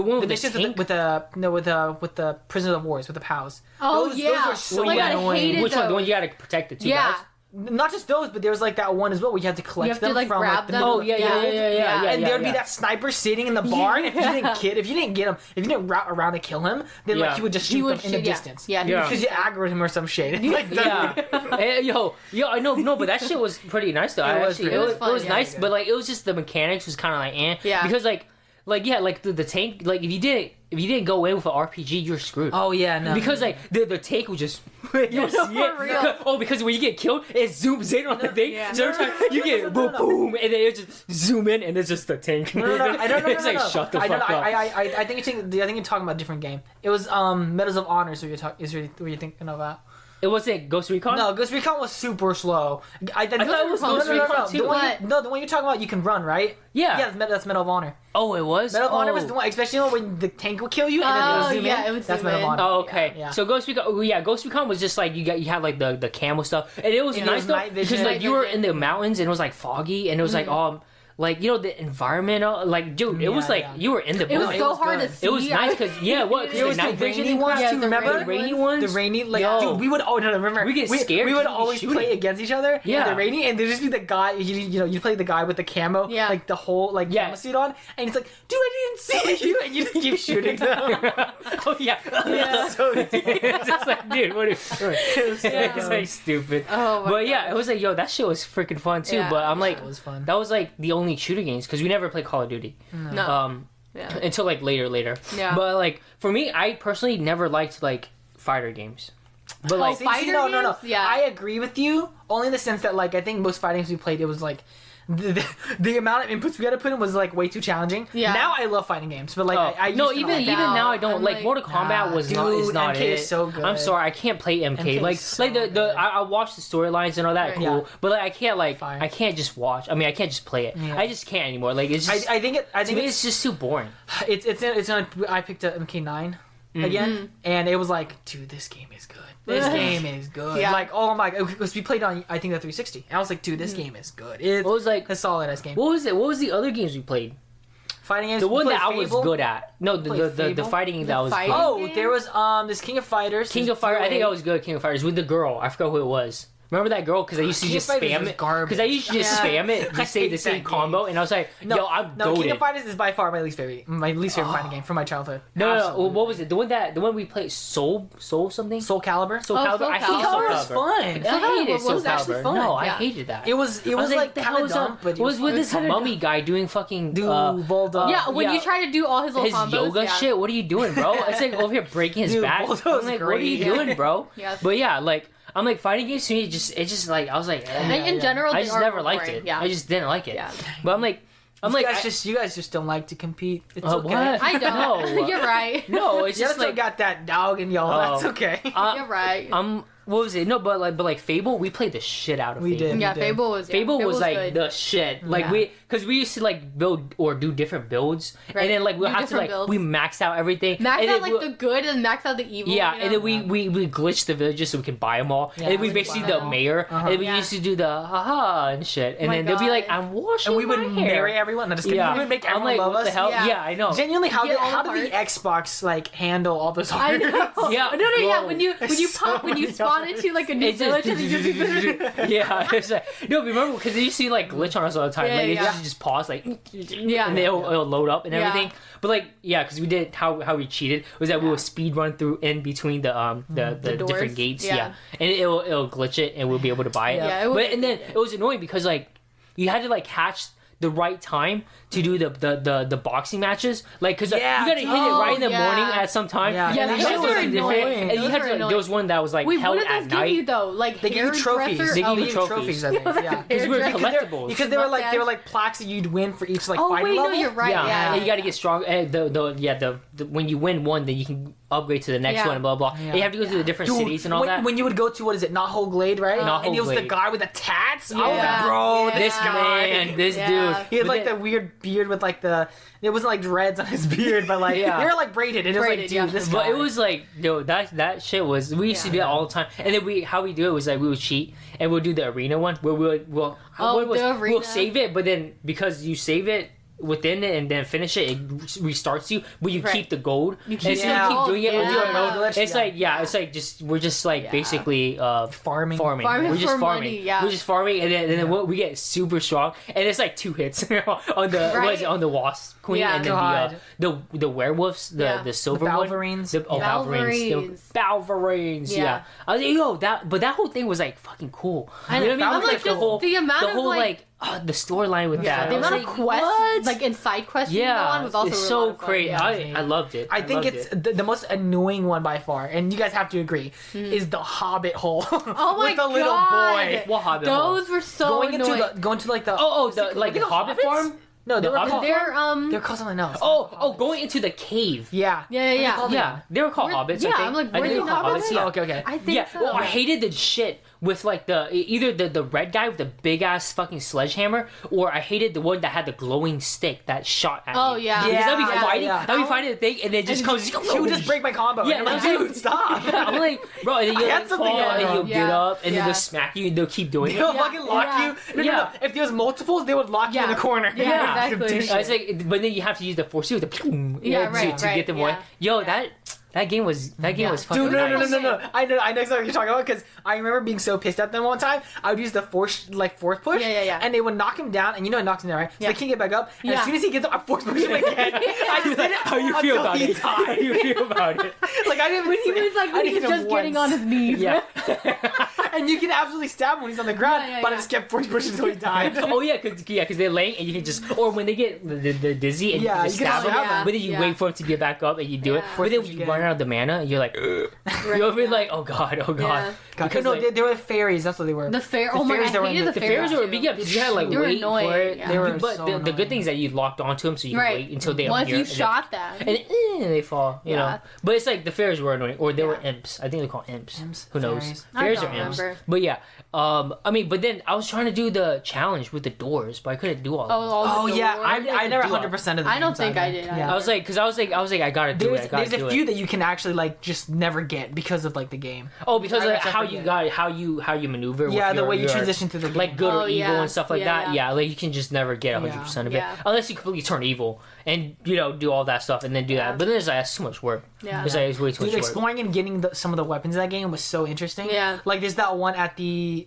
one with the missions tank? with the prisoners of wars with the POWs. Oh those yeah. are so oh my God, I annoying. hated Which one? The one those. you gotta protect the two Yeah. guys? Not just those, but there was like that one as well where you had to collect You have to, them like, from grab like the them. middle Oh of yeah, the yeah, field. yeah, yeah. And there would be that sniper sitting in the barn. If you didn't get him, if you didn't route around to kill him, then like Yeah. he would just He shoot would them in the shoot- yeah. distance. Yeah, he would because you aggroed him or some shit. It's like Yeah, yo, I know, no, but that shit was pretty nice though. It was Actually, pretty- It was fun, it was yeah. nice, but like it was just the mechanics was kind of like Yeah. because like the tank, like if you didn't go in with an RPG, you're screwed. Oh yeah, no. Because like the tank would just you no, see for real. Oh, because when you get killed, it zooms in on the thing. Yeah. So every time you get boom, boom, and then it just zoom in, and it's just the tank. No, I don't know. It's like shut the I fuck up. I think you're talking about a different game. It was Medals of Honor. So what you're thinking about? It wasn't Ghost Recon. No, Ghost Recon was super slow. I thought it was Ghost Recon too. The one you're talking about, you can run, right? Yeah. Yeah, that's Medal of Honor. Oh, it was. Medal of Honor was the one, especially when the tank would kill you and then it would zoom in. It would That's zoom Medal of in. Honor. Oh, okay. Yeah. So Ghost Recon, Ghost Recon was just like you had like the camo stuff, and it was And it nice was though night vision. because like Night you were vision. in the mountains and it was like foggy and it was like the environment, like dude, it was Yeah, like yeah. you were in the It was building. so was hard good. to see. It was nice because There the was the night vision rainy ones Yeah, too. the Remember the rainy ones? The rainy, like, Yo. dude, we would remember We get scared We would because we'd be always shooting. play against each other. Yeah. in the rainy, and there'd just be the guy. You play the guy with the camo, Yeah. like the whole Yeah. camo suit on, and he's like, dude, I didn't see you, and you just keep shooting them. Oh yeah, Yeah. So it's just like dude, what are you doing? Yeah. It's like stupid. Oh my But yeah, God. it was like that shit was freaking fun too. Yeah. But I'm like, It was fun. that was like the only shooting games because we never played Call of Duty. No. Yeah. Until like later. Yeah. But like for me, I personally never liked like fighter games. But like fighter no. games? Yeah. I agree with you, only in the sense that like I think most fighting games we played, it was like the amount of inputs we had to put in was like way too challenging. Yeah. Now I love fighting games, but like I used no, to not even like even that. now I don't I'm like like, Mortal Kombat nah, was dude, is not MK it. is so good. I'm sorry, I can't play MK. MK like is so like the good. I watch the storylines and all that, Right. cool. Yeah. But like I can't like Fire. I can't just watch. I mean I can't just play it. Yeah. I just can't anymore. Like it's just I think to me it's just too boring. it's on. I picked up MK9 again, and it was like, dude, this game is good. This game is good. Yeah. Like, oh my god, because we played on I think the 360. And I was like, dude, this game is good. It's What was like a solid ass game. what was it? What was the other games we played? Fighting games. The we one played that I was Fable. good at. No, the Played the Fable? fighting game The that I was fighting? good. Oh, game? there was this King of Fighters. King of Fire. I think I was good at King of Fighters with the girl. I forgot who it was. Remember that girl? Because I used to King of just Fighters spam was it. garbage. Because I used to just Yeah. spam it. I Just say hate the same that combo, game. and I was like, yo, I'm no, King goated. of Fighters is by far my least favorite fighting game from my childhood. No. Absolutely. What was it? The one we played, Soul something. Soul Calibur. Soul Oh, Calibur. Soul I hate Calibur. Soul Calibur was Calibur. fun. I hated Calibur Soul was actually Calibur. fun. No, I Yeah. hated that. It was I was like the kind hell of was dumb, but It was with this kinda mummy dumb. guy doing fucking Dude, Volda. Yeah, when you try to do all his little his combos. yoga yeah. shit. What are you doing, bro? It's like over here breaking his Dude, back. Volda's I'm like, what are you great. doing, bro? Yeah. But yeah, like I'm like fighting games to me. It's just like I was like, eh. And in general, I they just are never more liked boring. it. Yeah. I just didn't like it. Yeah. But I'm like, you guys just don't like to compete. It's okay. what? I don't. No. You're right. No, it's You just still like got that dog in y'all. Oh. That's okay. You're right. what was it? No, but like Fable, we played the shit out of We Fable. did. yeah, did. Fable was. Yeah, Fable was like good. the shit. Like Yeah. because we used to like build or do different builds, Right. and then like we'll Do have to different like builds. we max out everything. max and out then like we'll- the good and max out the evil. Yeah, you know? and then we glitched the villages so we could buy them all. Yeah, and then we we basically buy the them. mayor, Uh-huh. and then we Yeah. used to do the haha and shit. And My then they'll be like, God. I'm washing And we would my hair. marry everyone. No, just kidding. Yeah, We would make I'm everyone like, love what the us. hell? Yeah. Yeah, I know. Genuinely, how Get did all the the Xbox like handle all those I orders? know. Yeah, no, yeah. bro. When you spawn into like a new It's just, village, and you just yeah, it's like, no, but remember because you see like glitch on us all the time. Yeah, like yeah. it just pause, like, Yeah. and then it'll load up and Yeah. everything. But like, yeah, because we did how we cheated was that we would speed run through in between the The doors. different gates, Yeah. yeah, and it'll glitch it and we'll be able to buy it. Yeah, it was- but and then it was annoying because like you had to like catch the right time to do the boxing matches, like because you gotta hit it right in the morning at some time. Yeah, that those shit are was annoying. And you had to, there was one that was like Wait, held what did at those give night. you though? Like They give you trophies. They give you trophies. I think. Yeah, Because we were collectibles. because they were like plaques that you'd win for each like Oh fighting wait, no, level. you're right. And you got to get strong. And the when you win one, then you can upgrade to the next one and blah blah. And you have to go to the different cities and all that. When you would go to what is it, Naho Glade, right? Naho and he was the Glade. guy with the tats. I was Yeah. like, bro, Yeah. This man, this dude. He had But like then- the weird beard with like the. It wasn't like dreads on his beard, but like they were like braided. And it was like, Braided, dude, yeah. this guy. But it was like, that shit was. We used to do that all the time. And then how we do it was like we would cheat and we'll do the arena one where we'll arena. save it, but then because you save it within it and then finish it, it restarts you, but you keep the gold. You and so the you keep gold, doing it. We'll do yeah. it. Glitch, It's like it's like we're just like basically farming. Farming We're just for farming. money, yeah. We're just farming, and then we get super strong, and it's like 2 hits on the what is it, on the wasp queen, Yeah. and then the werewolves, the silver one, Balverines. Balverines, the Balverines, yeah. I was like, yo, that whole thing was like fucking cool. You know what I mean? I'm It was like, just the amount of like the storyline with that. the I was amount of like, quests, what? like in side quests, you can go on was also it's really so a lot of fun. great. Yeah. I loved it. I think loved it's it. the most annoying one by far, and you guys have to agree, is the Hobbit hole. Oh my with the little God. boy. What Hobbit hole? Those were so annoying. Going to like the the Hobbit Hobbits? farm. No, they The were Hobbit called farm? they're called something else. Going into the cave. Yeah. Yeah. Yeah, they were called hobbits. Yeah, I think. I'm like, I were think they were called not hobbits. hobbits? Yeah. Okay. I think Yeah, so. well, I hated the shit with like either the red guy with the big ass fucking sledgehammer, or I hated the one that had the glowing stick that shot at Oh me. yeah. Because I'd be Yeah, fighting, yeah. I'd be fighting the thing, and then just comes. He would just break my combo. Yeah, and I'm and like, I was dude, stop. I'm like, bro, and then you I had like something fall, going and on. you'll get Yeah. up, and then Yeah. they'll smack you, and they'll keep doing it. They'll fucking lock Yeah. you. No. If there was multiples, they would lock you in the corner. Yeah, exactly. It's like, but then you have to use the force with the to get them away. yeah. Yo, that game was fucking Dude, nice. no. I know exactly what you're talking about because I remember being so pissed at them one time. I would use the force push. Yeah. And they would knock him down, and you know it knocks him down, right? So Yeah. they can't get back up. And Yeah. as soon as he gets up, I force push him again. I just did it How you feel until about he it? How died. you feel about it? Like I didn't. When he was just getting on his knees. Yeah. And you can absolutely stab him when he's on the ground, Yeah, but I yeah. just kept force pushing until he died. Oh yeah, because they're laying and you can just, or when they get the dizzy and Yeah, you just you can stab them, stab them. but then you Yeah. wait for him to get back up and you do it. Yeah. But then Force when push you run again. out of the mana, you're like, you'll be like, oh god. Yeah. Because, no, like, they were fairies. That's what they were. The fair. The Oh my fairies god, that were I in hated the the fairies fairies were big, yeah, because you had to like They were wait annoying, for it. yeah. They were But so the good annoying. thing is that you locked onto them, so you can Right. wait until they Once appear. you and then- shot them. and they fall, you know. Yeah. But it's like the fairies were annoying, or they were Yeah. imps. I think they're called imps. Imps? Who knows? Fairies? I Fairies don't are imps. remember. But yeah, I mean, but then I was trying to do the challenge with the doors, but I couldn't do all. of them. Oh yeah, I I never do it. 100% of the I don't games think I either. did. Yeah. I was like, I gotta do it. I gotta There's do a few it. that you can actually like just never get because of like the game. Oh, because I of guess I how forget. you got how you maneuver. Yeah, with the your, way you your, transition through the game. like good Oh, or evil yeah. and stuff like Yeah, that. yeah. Yeah, like you can just never get 100% of it Yeah. unless you completely turn evil and do all that stuff and then do Yeah. that. But then there's like so much work. Yeah. It's like it's way too Dude, much work. exploring and getting some of the weapons in that game was so interesting. Yeah. Like there's that one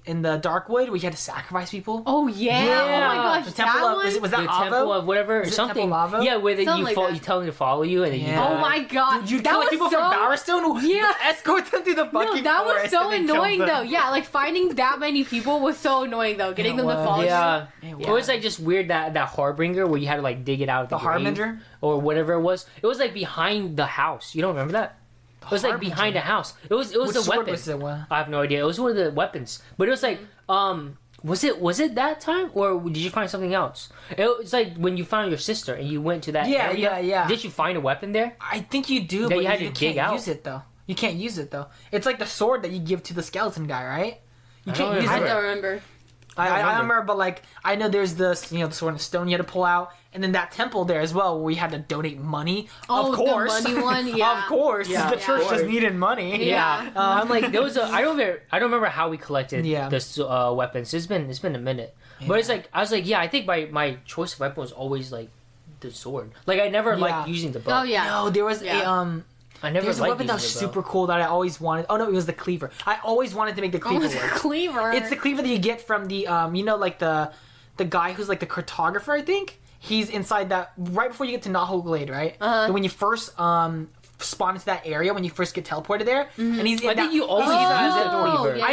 in the Darkwood where you had to sacrifice people. Oh yeah. Yeah. Oh my gosh. The temple that of one? was The that Avo? temple of whatever Is it something. Temple of Avo? Yeah, where Something you like fall, that. you tell them to follow you and then you. Yeah. Oh my god. You that kill was people so... from Bowerstone. Yeah. Escort them through the fucking No, that was forest so and then kill annoying them. though. Yeah, like finding that many people was so annoying though. Getting It them to was. follow you. Yeah. It It was like just weird that harbinger where you had to like dig it out of the The grave Harbinger? or whatever it was. It was like behind the house. You don't remember that? It was like Harbinger. behind a house. It was Which a sword weapon. was it? What? I have no idea. It was one of the weapons, but it was like was it that time or did you find something else? It was like when you found your sister and you went to that Yeah, area. yeah. Did you find a weapon there? I think you do, That but you had to can't dig out. use it though. You can't use it though. It's like the sword that you give to the skeleton guy, right? You I can't don't use I it. don't remember. I don't remember, but like I know there's the the sword and stone you had to pull out, and then that temple there as well where you had to donate money. Oh, of the course, money one? Yeah. of course. Yeah, the of church just course. needed money. Yeah. I'm like there was I don't remember how we collected Yeah. this weapons. It's been a minute, but it's like I was like I think my choice of weapon was always like the sword. Like I never liked using the bow. Oh yeah. No, there was Yeah. I never there's a liked weapon that was using the bow. super cool that I always wanted. Oh no, it was the cleaver. I always wanted to make the Oh, cleaver it's a work. cleaver. It's the cleaver that you get from the like the guy who's like the cartographer, I think. He's inside that right before you get to Naho Glade, right? Uh-huh. When you first spawn into that area when you first get teleported there, and he's. I think you always use that Cleaver. yeah.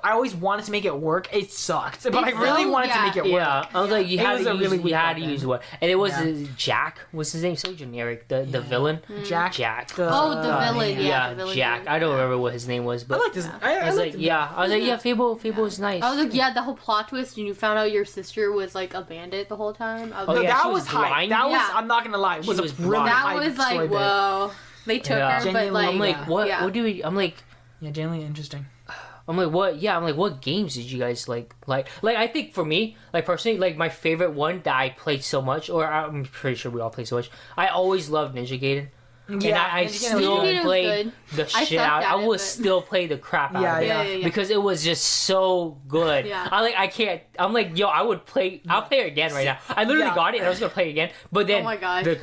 I always wanted to make it work. It sucked, but I really wanted to make it work. Yeah, I was like, you had to really use one, and it was Jack. What's his name? So generic. The villain. Jack. The villain. Yeah, the villain. Jack. I don't remember what his name was, but I liked this. I was like, Fable is nice. I was like, yeah, the whole plot twist, and you found out your sister was like a bandit the whole time. I was like, that she was hype. blind? That was. I'm not gonna lie. It was a brilliant. that was like, whoa. They took her, but Genuinely, like, I'm like, what? Yeah. What do we? I'm like. Yeah, genuinely interesting. I'm like, what? Yeah, I'm like, what games did you guys like? Like, I think for me, like personally, like my favorite one that I played so much, or I'm pretty sure we all play so much. I always loved Ninja Gaiden. And I still played the shit out. I will still play the crap out of it because it was just so good. Yeah. I'm like, yo, I would play. I'll play it again right now. I literally got it and I was gonna play it again, but then oh my God. the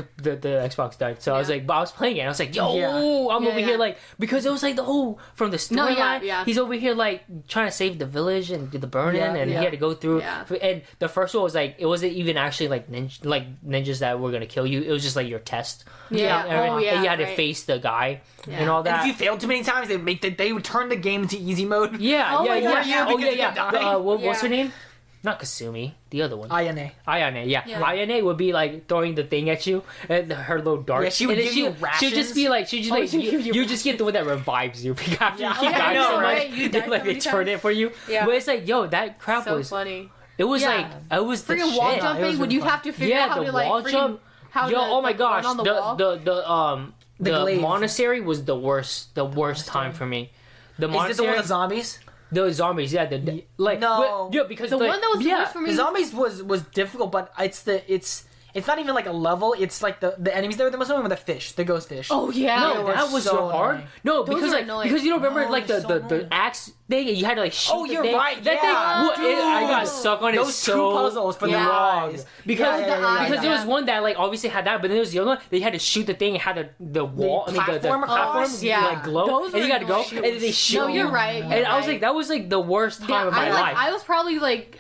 Xbox died. So I was like, but I was playing it. And I was like, yo, I'm over here like because it was like the whole from the storyline. He's over here like trying to save the village and do the burn-in, and he had to go through. And the first one was like it wasn't even actually like ninjas that were gonna kill you. It was just like your test. And you had to face the guy and all that. And if you failed too many times, they would turn the game into easy mode. What's her name? Not Kasumi, the other one. Ayane. Ayane would be like throwing the thing at you, and her little dart. Yeah, she would give you rations. She'd just be like, you just get the one that revives you. After you keep dying so much, they turn it for you. Yeah. But it's like, yo, that crap was so funny. It was like, it was the freaking shit. wall jumping. Would you have to figure out how to like jump? Oh my gosh, the monastery was the worst time for me. The monastery. Is it the one with zombies? The zombies, because the one that was the worst for me. The zombies was difficult, but it's not even like a level. It's like the enemies there. The most annoying with the fish, the ghost fish. Oh yeah, no, that was so hard. Annoying. No, because because you don't remember like the axe thing, and you had to like shoot. Oh, you're right. That thing, I got stuck on it. Those so two puzzles for the eyes. Because there was one that like obviously had that, but then there was the other one that you had to shoot the thing and had the wall, the platform, like glow, and you got to go, and then they shoot. No, you're right. And I was like, that was like the worst time of my life. I was probably like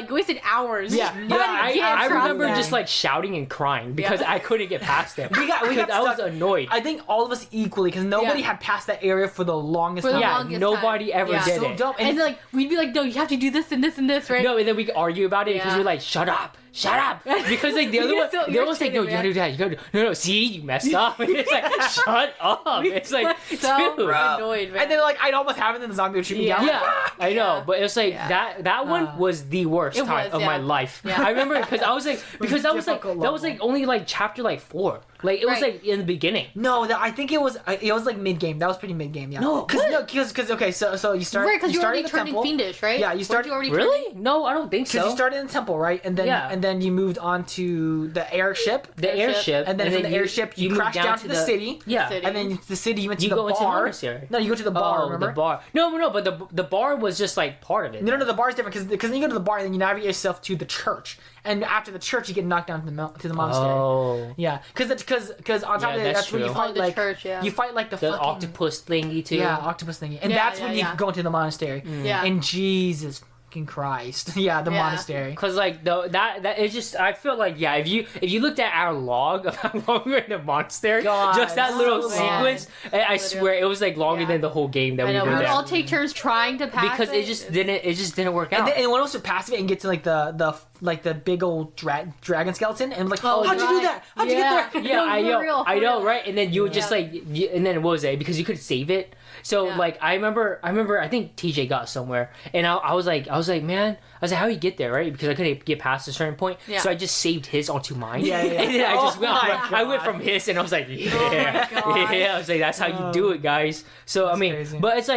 wasted hours. Yeah, I remember just like shouting and crying because I couldn't get past them. I was annoyed. I think all of us equally because nobody had passed that area for the longest time. Yeah, nobody ever did it. Dumb. And like we'd be like, no, you have to do this and this and this, right? No, and then we argue about it because we're like, shut up. Because like the other one, they almost like, no, you gotta do that. You gotta no. See, you messed up. And it's like, shut up. It's like, so annoyed, man. And then like I'd almost have it, and the zombie would shoot me down. Yeah, I know, but it was like that one was the worst time of my life. I remember because I was like, that was like only like chapter like 4. Like it was like in the beginning. No, I think it was like mid game. That was pretty mid game. Yeah. No, because okay, so you start. Right, because you already turning temple. fiendish, right? Yeah, you started already. Really? No, I don't think so. Because you started in the temple, right? And then you moved on to the airship. The airship. And then from the airship you crashed down to the city. Yeah. And then the city you went to the bar. No, you go to the bar. Remember? The bar. No, but the bar was just like part of it. No, the bar is different because then you go to the bar and then you navigate yourself to the church. And after the church, you get knocked down to the monastery. Oh. Yeah, because on top of it, that's when you fight like you fight like the fucking octopus thingy too. Yeah, octopus thingy, and that's when you go into the monastery. Yeah. And Jesus fucking Christ, the monastery. Because like that it's just I feel like if you looked at our log of how long we were in the monastery, just that little sequence, I swear it was like longer than the whole game that we were there. We would all take turns trying to pass because it just didn't work out. And when also pass it and get to like the big old dragon skeleton and like, how'd you do that? How'd you get there? Yeah, I know, right? And then you would just like, and then what was it? Because you could save it. So like I remember I think TJ got somewhere and I was like man, how do you get there, right? Because I couldn't get past a certain point. So I just saved his onto mine. Yeah. And then I went from his and I was like, I was like, that's how you do it, guys. So I mean, crazy. But it's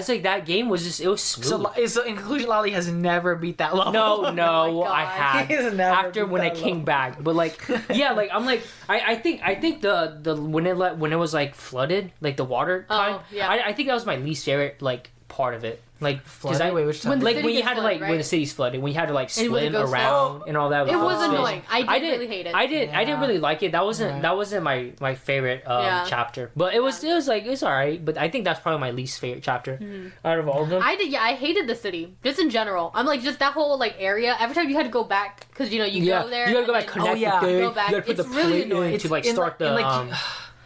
like that game was just, it was smooth. So in conclusion, Lolly has never beat that level. No, I had after when I came back. But like like I'm like I think the when it was like flooded, like the water time, I think that was my least favorite like part of it. Like which time? When you had to like when the city's flooded, when you had to like swim around and all that. It was annoying. I didn't really hate it. I didn't really like it. That wasn't my favorite chapter. But it was alright. But I think that's probably my least favorite chapter out of all of them. I hated the city just in general. I'm like just that whole like area. Every time you had to go back because you go there. You gotta go back, connect the thing. You gotta put the plate in to like start the.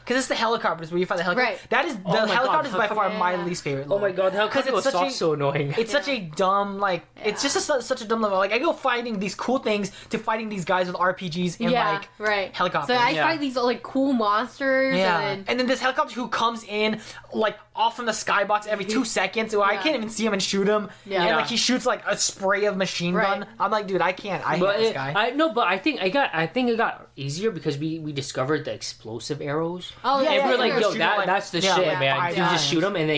because it's the helicopters where you fight the helicopter. Right. That is the Oh my God, helicopter is by far yeah. my least favorite. Oh my God, how Because come it's it was such a- so annoying? It's such a dumb it's just such a dumb level. Like I go fighting these cool things to fighting these guys with RPGs and like right. helicopters. So I Yeah. fight these like cool monsters. yeah, And then this helicopter who comes in like off from the skybox every 2 seconds, so I Yeah. can't even see him and shoot him. Yeah. And like he shoots like a spray of machine gun. Right. I'm like, dude, I can't. I But hate this guy. I think it got easier because we discovered the explosive arrows. oh Yeah, yeah, And we're like, yeah, yo, shoot him, like- that's the yeah, shit, like man. five You just shoot times. him and then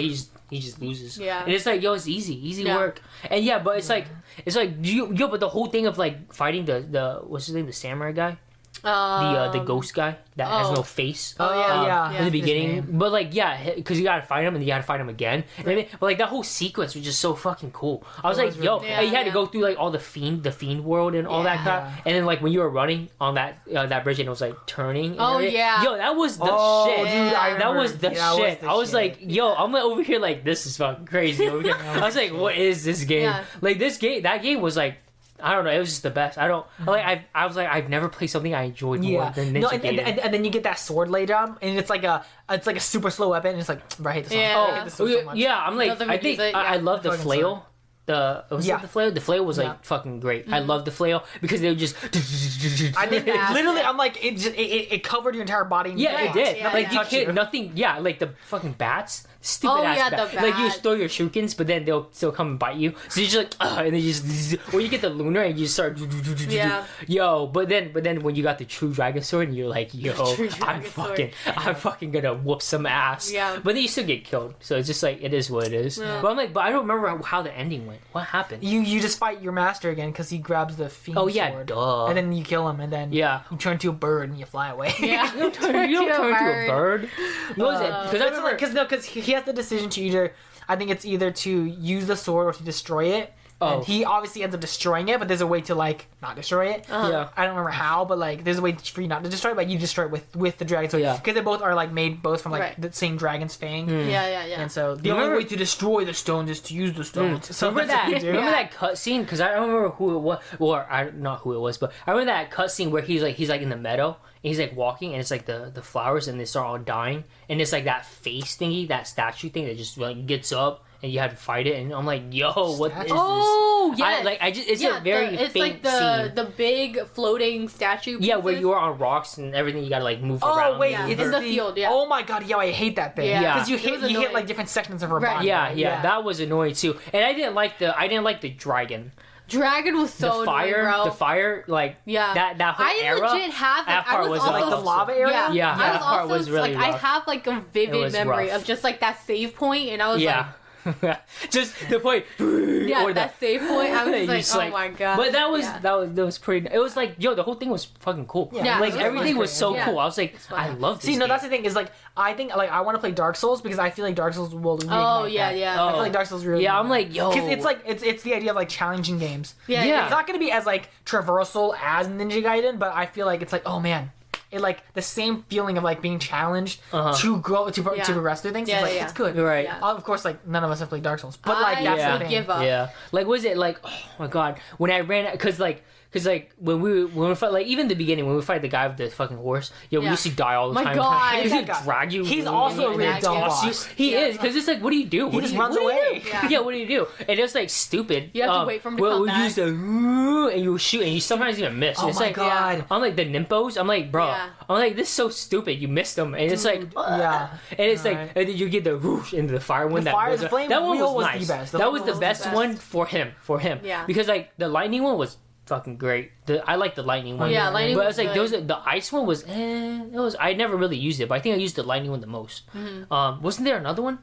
he just loses. Yeah. And it's like, yo, it's easy Yeah. work. And yeah, but it's like but the whole thing of like fighting the what's his name, the samurai guy, the ghost guy that has oh. no face. Oh yeah, yeah. In the His beginning, name. but like because you gotta fight him and you gotta fight him again. And then, but like that whole sequence was just so fucking cool. I was It like, was yo, really cool. and you had to Yeah, go through like all the fiend world and all that Yeah. crap. And then like when you were running on that bridge and it was like turning. And Oh, everything, yeah. yo, that was the Oh, shit. dude, I That remember. was the Yeah, shit. the I was shit. like, yo, I'm like over here like this is fucking crazy. Over here. I was like, what is this game? Yeah. Like that game was like. I don't know. It was just the best. I was like, I've never played something I enjoyed more Yeah, than Ninja no, and Gaiden. then you get that sword laid down, and it's like a super slow weapon. And it's like, bro, I hate this one. Yeah. I hate this one so much. Yeah, I'm like, Doesn't I reduce think it, I yeah. love the Fucking flail. Was Yeah. it the flail? The flail was like Yeah. fucking great. Mm-hmm. I love the flail because they would just. I think Yeah. literally, I'm like, it covered your entire body. in Yeah, glass. it did. Yeah, like yeah. you Touch can't you. nothing. Yeah, like the fucking bats. Stupid Oh, ass yeah, bat. the Like you bat. throw your shurikens, but then they'll still come and bite you. So you just like, and then you just, or you get the lunar and you start. Yeah. Yo, but then when you got the true dragon sword and you're like, yo, True I'm dragon sword. I'm fucking gonna whoop some ass. Yeah. But then you still get killed. So it's just like it is what it is. Yeah. But I'm like, but I don't remember how the ending went. What happened? You just fight your master again because he grabs the fiend Oh, yeah, sword. duh. And then you kill him, and then Yeah. you turn to a bird and you fly away. Yeah. You don't turn to a bird. What was it? Because I remember. Because he has the decision to either, I think it's either to use the sword or to destroy it. Oh. And he obviously ends up destroying it, but there's a way to like not destroy it. Yeah. I don't remember how, but like there's a way for you not to destroy it, but you destroy it with the dragon sword. Yeah. Because they both are like made both from like Right. the same dragon's fang. Yeah. And so the You only remember- way to destroy the stones is to use the stones. So Remember that's what that? you do. Remember that cutscene? Because I don't remember who it was, or not who it was, but I remember that cutscene where he's like in the meadow and he's like walking, and it's like the flowers and they start all dying, and it's like that face thingy, that statue thing that just like gets up and you have to fight it, and I'm like, yo, what is Statue. this? Oh, yes. It's a very it's faint like the scene. the big floating statue. Yeah, where pieces. you are on rocks and everything, you gotta like move Oh around. wait, Yeah. it's In the field, yeah. Oh my god, yeah, I hate that thing. Yeah. because you It hit was you hit annoying. like different sections of her Right. body. Yeah, that was annoying too, and I didn't like the dragon. Dragon was so The fire, annoying, bro. the fire, like Yeah. that whole I era. legit have that like I part was was, also like, the lava area? Yeah, Yeah, I that was part also was really like I rough. have like a It vivid was memory rough. of just like that save point, and I was Yeah. Just the point. like, yeah, or that save point. I was You just like, oh my god. But that was Yeah. that was pretty. It was like, yo, the whole thing was fucking cool. Yeah, like it was everything fun. was so Yeah. cool. I was like, fun. I love this. See, no, game. that's the thing is like I think like I want to play Dark Souls because I feel like Dark Souls will. Oh reignite yeah, that. yeah. I feel like Dark Souls really. Yeah, I'm like, yo, because it's like it's the idea of like challenging games. yeah, Yeah. It's not gonna be as like traversal as Ninja Gaiden, but I feel like it's like, oh man, it like the same feeling of like being challenged Uh-huh. to grow to Yeah. progress through things. Yeah, It's like yeah. it's good. You're right. Yeah. Of course, like none of us have played Dark Souls, but like I that's Yeah. the thing. give up. Yeah, like was it like, oh my god, when I ran, because like when we fight, like even the beginning when we fight the guy with the fucking horse, yo, we Yeah. used to die all the My time. God. He That guy. just drag you. He's and also a and really then dumb toss boss. you. He Yeah. is, because it's like, what do you do? What just do you, runs what do you away. do? Yeah. Yeah, what do you do? And it's like stupid. You have to wait for him to well, come we back. use the and you shoot, and you sometimes even miss. Oh it's my like, god. I'm like the Nimpos. I'm like, bro. Yeah. I'm like, this is so stupid. You missed them, and it's like, Yeah. and it's like, Alright. and then you get the whoosh into the fire one. The that fire- goes the up. flame that one wheel was was the nice. best. The That flame was wheel the was the best best. one for him. Yeah. Because like the lightning one was fucking great. I like the lightning one. Yeah, lightning But was it's like good. the ice one was. It was. I never really used it, but I think I used the lightning one the most. Mm-hmm. Wasn't there another one?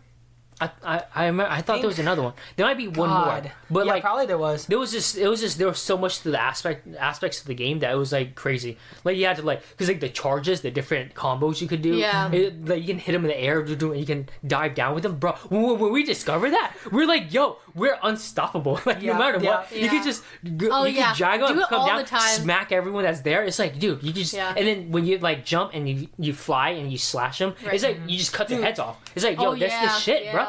I remember, I thought there was another one. There might be one God. more, but yeah, like probably there was. there was so much to the aspects of the game that it was like crazy. Like you had to like, because like the charges, the different combos you could do. Yeah. Like you can hit them in the air, you can dive down with them, bro. When we discovered that, we're like, yo, we're unstoppable. Like Yeah, no matter yeah. what, you can just Oh, you yeah. can jag Do up, it come all down, the time. smack everyone that's there. It's like, dude, you just Yeah. and then when you like jump and you fly and you slash them, Right. it's like you just cut their heads off. It's like, yo, Oh, that's the yeah, shit, yeah. bro.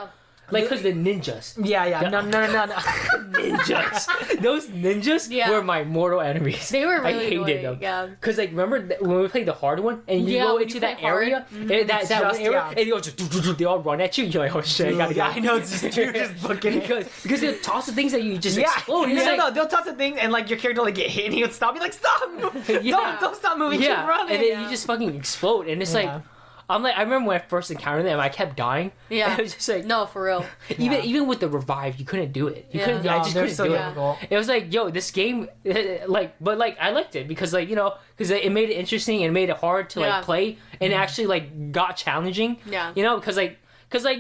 Like, because the ninjas. Yeah. No. Ninjas. Those ninjas were my mortal enemies. They were really I hated annoying, them. yeah. Because, like, remember when we played the hard one? And you go into that area, and that one area, and you go just, they all run at you. You're like, oh shit, I gotta go. I know, it's just, you're just booking it. Because they'll toss the things that you just explode. Yeah, It's like, no, they'll toss the thing, and like your character will like get hit, and he would stop. You're like, stop! Don't stop moving, keep running. And then you just fucking explode. And it's like, I'm like, I remember when I first encountered them, I kept dying. Yeah. It was just like, No, for real. even with the revive, you couldn't do it. You couldn't. I just couldn't do difficult. it. It was like, yo, this game, like, but like, I liked it because, like, you know, because it made it interesting and made it hard to like play, and it actually like got challenging. Yeah. You know, because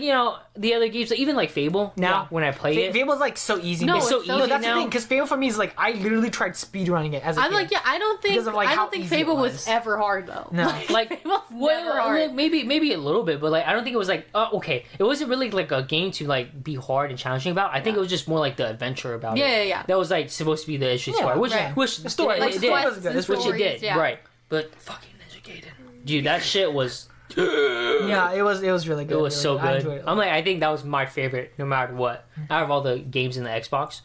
you know the other games, like, even like Fable now when I play it, Fable's like so easy. No, it's so easy that's now. the thing, because Fable for me is like I literally tried speedrunning it as a I'm kid. like, yeah, I don't think Fable was ever hard though. No. Like, Fable's never hard. maybe a little bit, but like I don't think it was like okay. It wasn't really like a game to like be hard and challenging about. I think it was just more like the adventure about it. Yeah. That was like supposed to be the issue for it, which the story, it did. was good. Which it did, yeah. right? But fucking Ninja Gaiden, dude, that shit was. Yeah, it was really good. It was so I good. enjoyed it. I'm like, I think that was my favorite, no matter what. Out of all the games in the Xbox,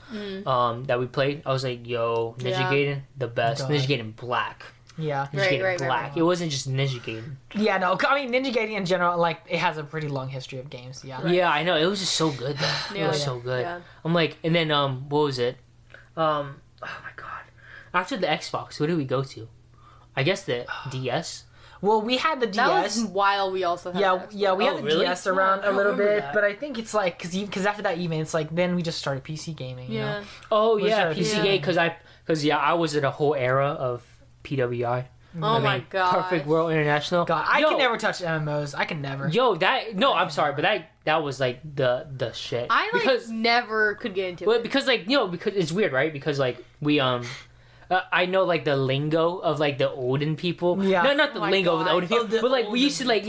that we played, I was like, yo, Ninja Gaiden, the best. God. Ninja Gaiden Black. Yeah. Ninja Gaiden Black. Right. It wasn't just Ninja Gaiden. Yeah, no, I mean Ninja Gaiden in general, like it has a pretty long history of games. Yeah. Yeah, I know. It was just so good though. It was so good. Yeah. I'm like, and then what was it? Oh my god. After the Xbox, what did we go to? I guess the DS. Well, we had the DS. That was while we also had we had the really? DS around I a don't little remember bit, that. but I think it's like because after that even it's like then we just started PC gaming. You know? Oh Was yeah, there a PC PC? game because I was in a whole era of PWI. Oh my god. Perfect World International. God, I Yo, can never touch MMOs. I can never. Yo, I'm sorry, but that was like the shit. I like because never could get into well, it. because like because it's weird, right? Because like we I know like the lingo of like the olden people. Yeah. No, not the Oh my lingo of the God. olden people, Oh, the but like we used to like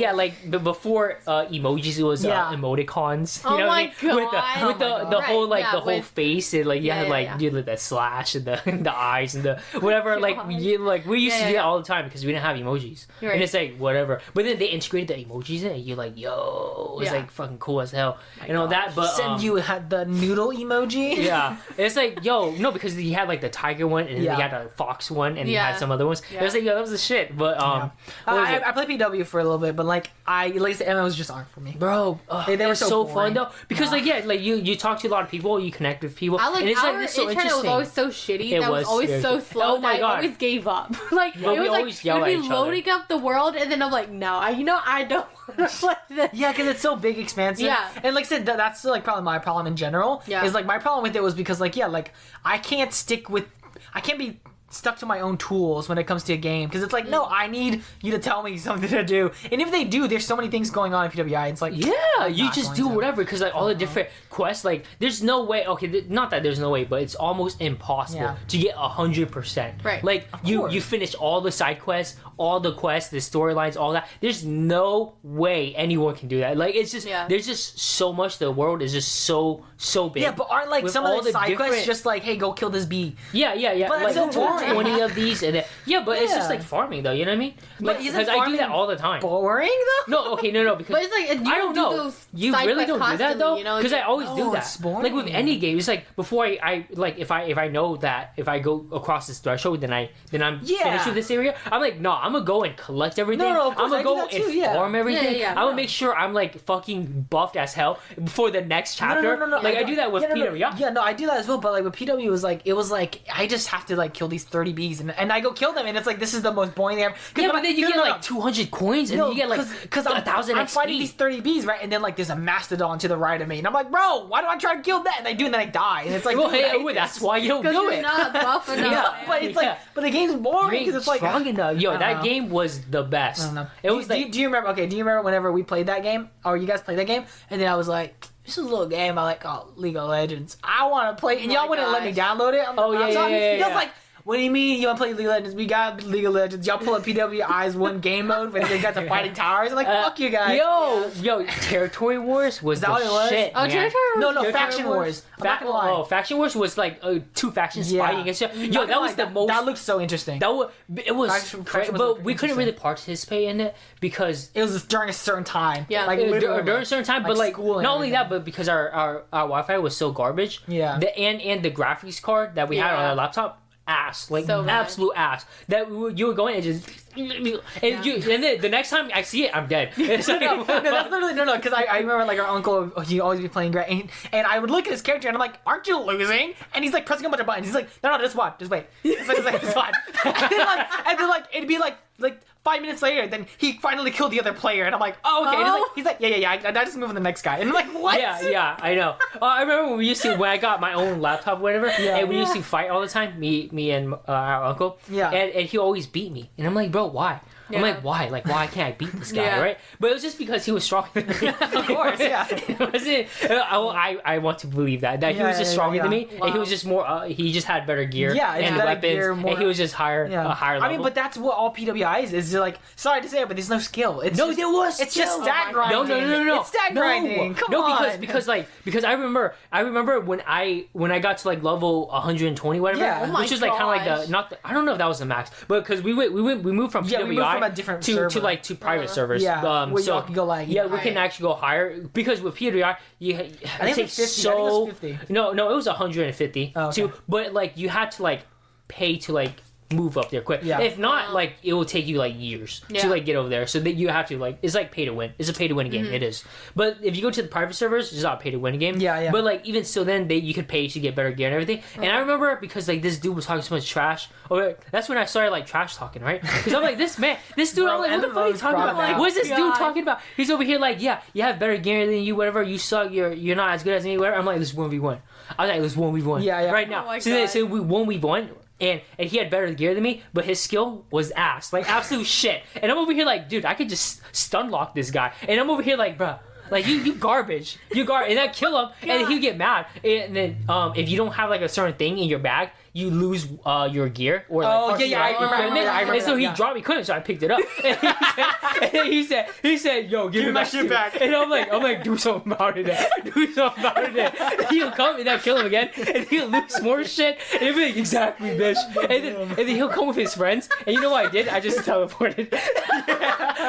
before emojis, it was Yeah. emoticons. Oh what I my mean? With God. with the Oh my the God. whole Right, yeah, the whole with- face and like you had like you had the slash and the eyes and the whatever. Like God. we used to do Yeah, that yeah. all the time because we didn't have emojis. You're right. And it's like whatever. But then they integrated the emojis in it. And you're like, yo, it's Yeah. like fucking cool as hell and all that. But Send you had the noodle emoji. yeah, it's like yo, no, because you had like the tiger one, and then Yeah. you had a fox one, and you Yeah. had some other ones. Yeah. It was like yo, that was the shit. But what was it? I played PW for a little bit, but like I said, MMOs just aren't for me. Bro, They were it's so so boring. fun though because like like you talk to a lot of people, you connect with people, I like and it's our like this so internet was interesting. always so shitty. It That was was always very- so slow. Oh my that God. I always gave up. Like But it we was like always it yell would at be each other. loading up the world, and then I'm like, no, I don't want to play this. Yeah, because it's so big, expansive. Yeah. And like I said, that's like probably my problem in general. Yeah. Is like my problem with it was because like I can't be stuck to my own tools when it comes to a game because it's like no, I need you to tell me something to do, and if they do, there's so many things going on in PWI. It's like Yeah, you not just going do to. whatever because like all the different quests, like there's no way. Okay, not that there's no way, but it's almost impossible Yeah. to get 100%. Right. Like you course. finish all the side quests, all the quests, the storylines, all that. There's no way anyone can do that. Like it's just there's just so much. The world is just so big. Yeah, but aren't like With some all of the side quests different- just like hey, go kill this bee? Yeah. But like it's so boring. 20 of these, and then, but it's just Yeah. like farming though. You know what I mean? But Like isn't because I do farming that all the time. Boring though. No, okay, no, because But it's like you I don't do know. those You side really quests don't do that constantly, though, you know? because I always No, do that. it's boring. Like with any game, it's like before I like if I know that if I go across this threshold, then I'm finished with this area. I'm like, no, I'm gonna go and collect everything. No, of course, I'm I gonna do go that too, and yeah. farm everything. Yeah, I'm gonna make sure I'm like fucking buffed as hell before the next No, chapter. no. Like I do that with PWI. Yeah, no, I do that as well. But like with PW, it was like I just have to like kill these 30 bees, and I go kill them, and it's like this is the most boring thing ever. Yeah, but then you get like 200 coins, and you get like because 1,000 I'm XP. fighting these 30 bees, right? And then like there's a mastodon to the right of me, and I'm like, bro, why do I try to kill that? And I do, and then I die, and it's like, Well, dude, I hey, hate that's this. why you don't Because do you're it. not buff enough. Yeah, man. but it's like, Yeah. but the game's boring You ain't because it's like strong enough. Yo, I that don't know. game was the best. I don't know. It was like do you remember? Okay, do you remember whenever we played that game, or you guys played that game, and then I was like, this is a little game I like called League of Legends. I want to play, and Oh y'all my wouldn't let me gosh. download it. On the Oh, yeah, laptop. yeah. Y'all was like, what do you mean you want to play League of Legends? We got League of Legends. Y'all pull up PWI's one game mode when you guys are fighting towers. I'm like, fuck you guys. Yo, Territory Wars was that the what it was? shit. Oh, man. Territory Wars. No, Faction Wars. I'm not gonna lie. Faction Wars was like two factions Yeah. fighting against each other. Yo, Not that gonna was lie, the most. That looked so interesting. It was, Faction was but pretty we couldn't really interesting. participate in it because It was during a certain time. Yeah. Like literally. during a certain time, but like school and not only everything. that, but because our Wi-Fi was so garbage. Yeah. And the graphics card that we had on Yeah. our laptop, ass, like So bad. absolute ass. That you were going and just and then the next time I see it, I'm dead. It's like, No, that's literally no, because I remember like our uncle, he'd always be playing great, and I would look at his character and I'm like, aren't you losing? And he's like pressing a bunch of buttons. He's like, no, just watch, just wait. Just watch. and then it'd be like 5 minutes later, then he finally killed the other player, and I'm like, oh okay. Oh. He's like, yeah. I just move on the next guy, and I'm like, what? Yeah, I know. I remember when I got my own laptop, whatever, Yeah. and we used to fight all the time. Me and our uncle. Yeah. And he always beat me, and I'm like, bro, why? I'm Yeah. like, why? Like, why can't I beat this guy, Yeah. right? But it was just because he was stronger than me. Of course, yeah. It wasn't. I want to believe that he Yeah, was just yeah, stronger than yeah. me, and he was just more. He just had better gear, Yeah, and better weapons, gear, more- and he was just higher, Yeah. higher level. I mean, but that's what all PWI is like. Sorry to say it, but there's no skill. It's no, just, there was. it's just skill. stat Oh my God. grinding. No. It's stat No. grinding. Come no, on. because I remember when I got to like level 120 whatever, Yeah. Oh my which was like kind of like gosh. the not the, I don't know if that was the max, but because we moved from PWI Yeah, we moved from a different to server. like to private servers. Yeah, where y'all can go, like, yeah, we can higher. actually go higher because with PWI it think it takes was 50. I think it was 50. No, it was 150 Oh, okay. too, but like you had to like pay to like move up there quick. Yeah. If not, like it will take you like years to Yeah. like get over there. So that you have to like it's like pay to win. It's a pay to win game. It is. But if you go to the private servers, it's not a pay to win game. Yeah. But like even still, then you could pay to get better gear and everything. And I remember because like this dude was talking so much trash. Or that's when I started like trash talking, right? Because I'm like this dude. Bro, I'm like, what the fuck are you MMOs talking brought about? it out. What's this dude God. talking about? He's over here like, yeah, you have better gear than you, whatever. You suck. You're not as good as me, whatever. I'm like, this is 1v1. I was like, this 1v1. Yeah. Right Oh now. my So God. so we 1v1. And he had better gear than me, but his skill was ass, like absolute shit. And I'm over here like, dude, I could just stun lock this guy. And I'm over here like, bruh, like you garbage, and I kill him, and he'd get mad. And then if you don't have like a certain thing in your bag, you lose your gear or like Oh, parts of yeah, your I remember equipment. that, I remember And so that, he yeah. dropped me, couldn't, so I picked it up. And he said, yo, give me my my shit shit back. And I'm like, do something about it. Do something about it. And he'll come and I'll kill him again, and he'll lose more shit. And he'll be like, exactly, bitch. And then he'll come with his friends. And you know what I did? I just teleported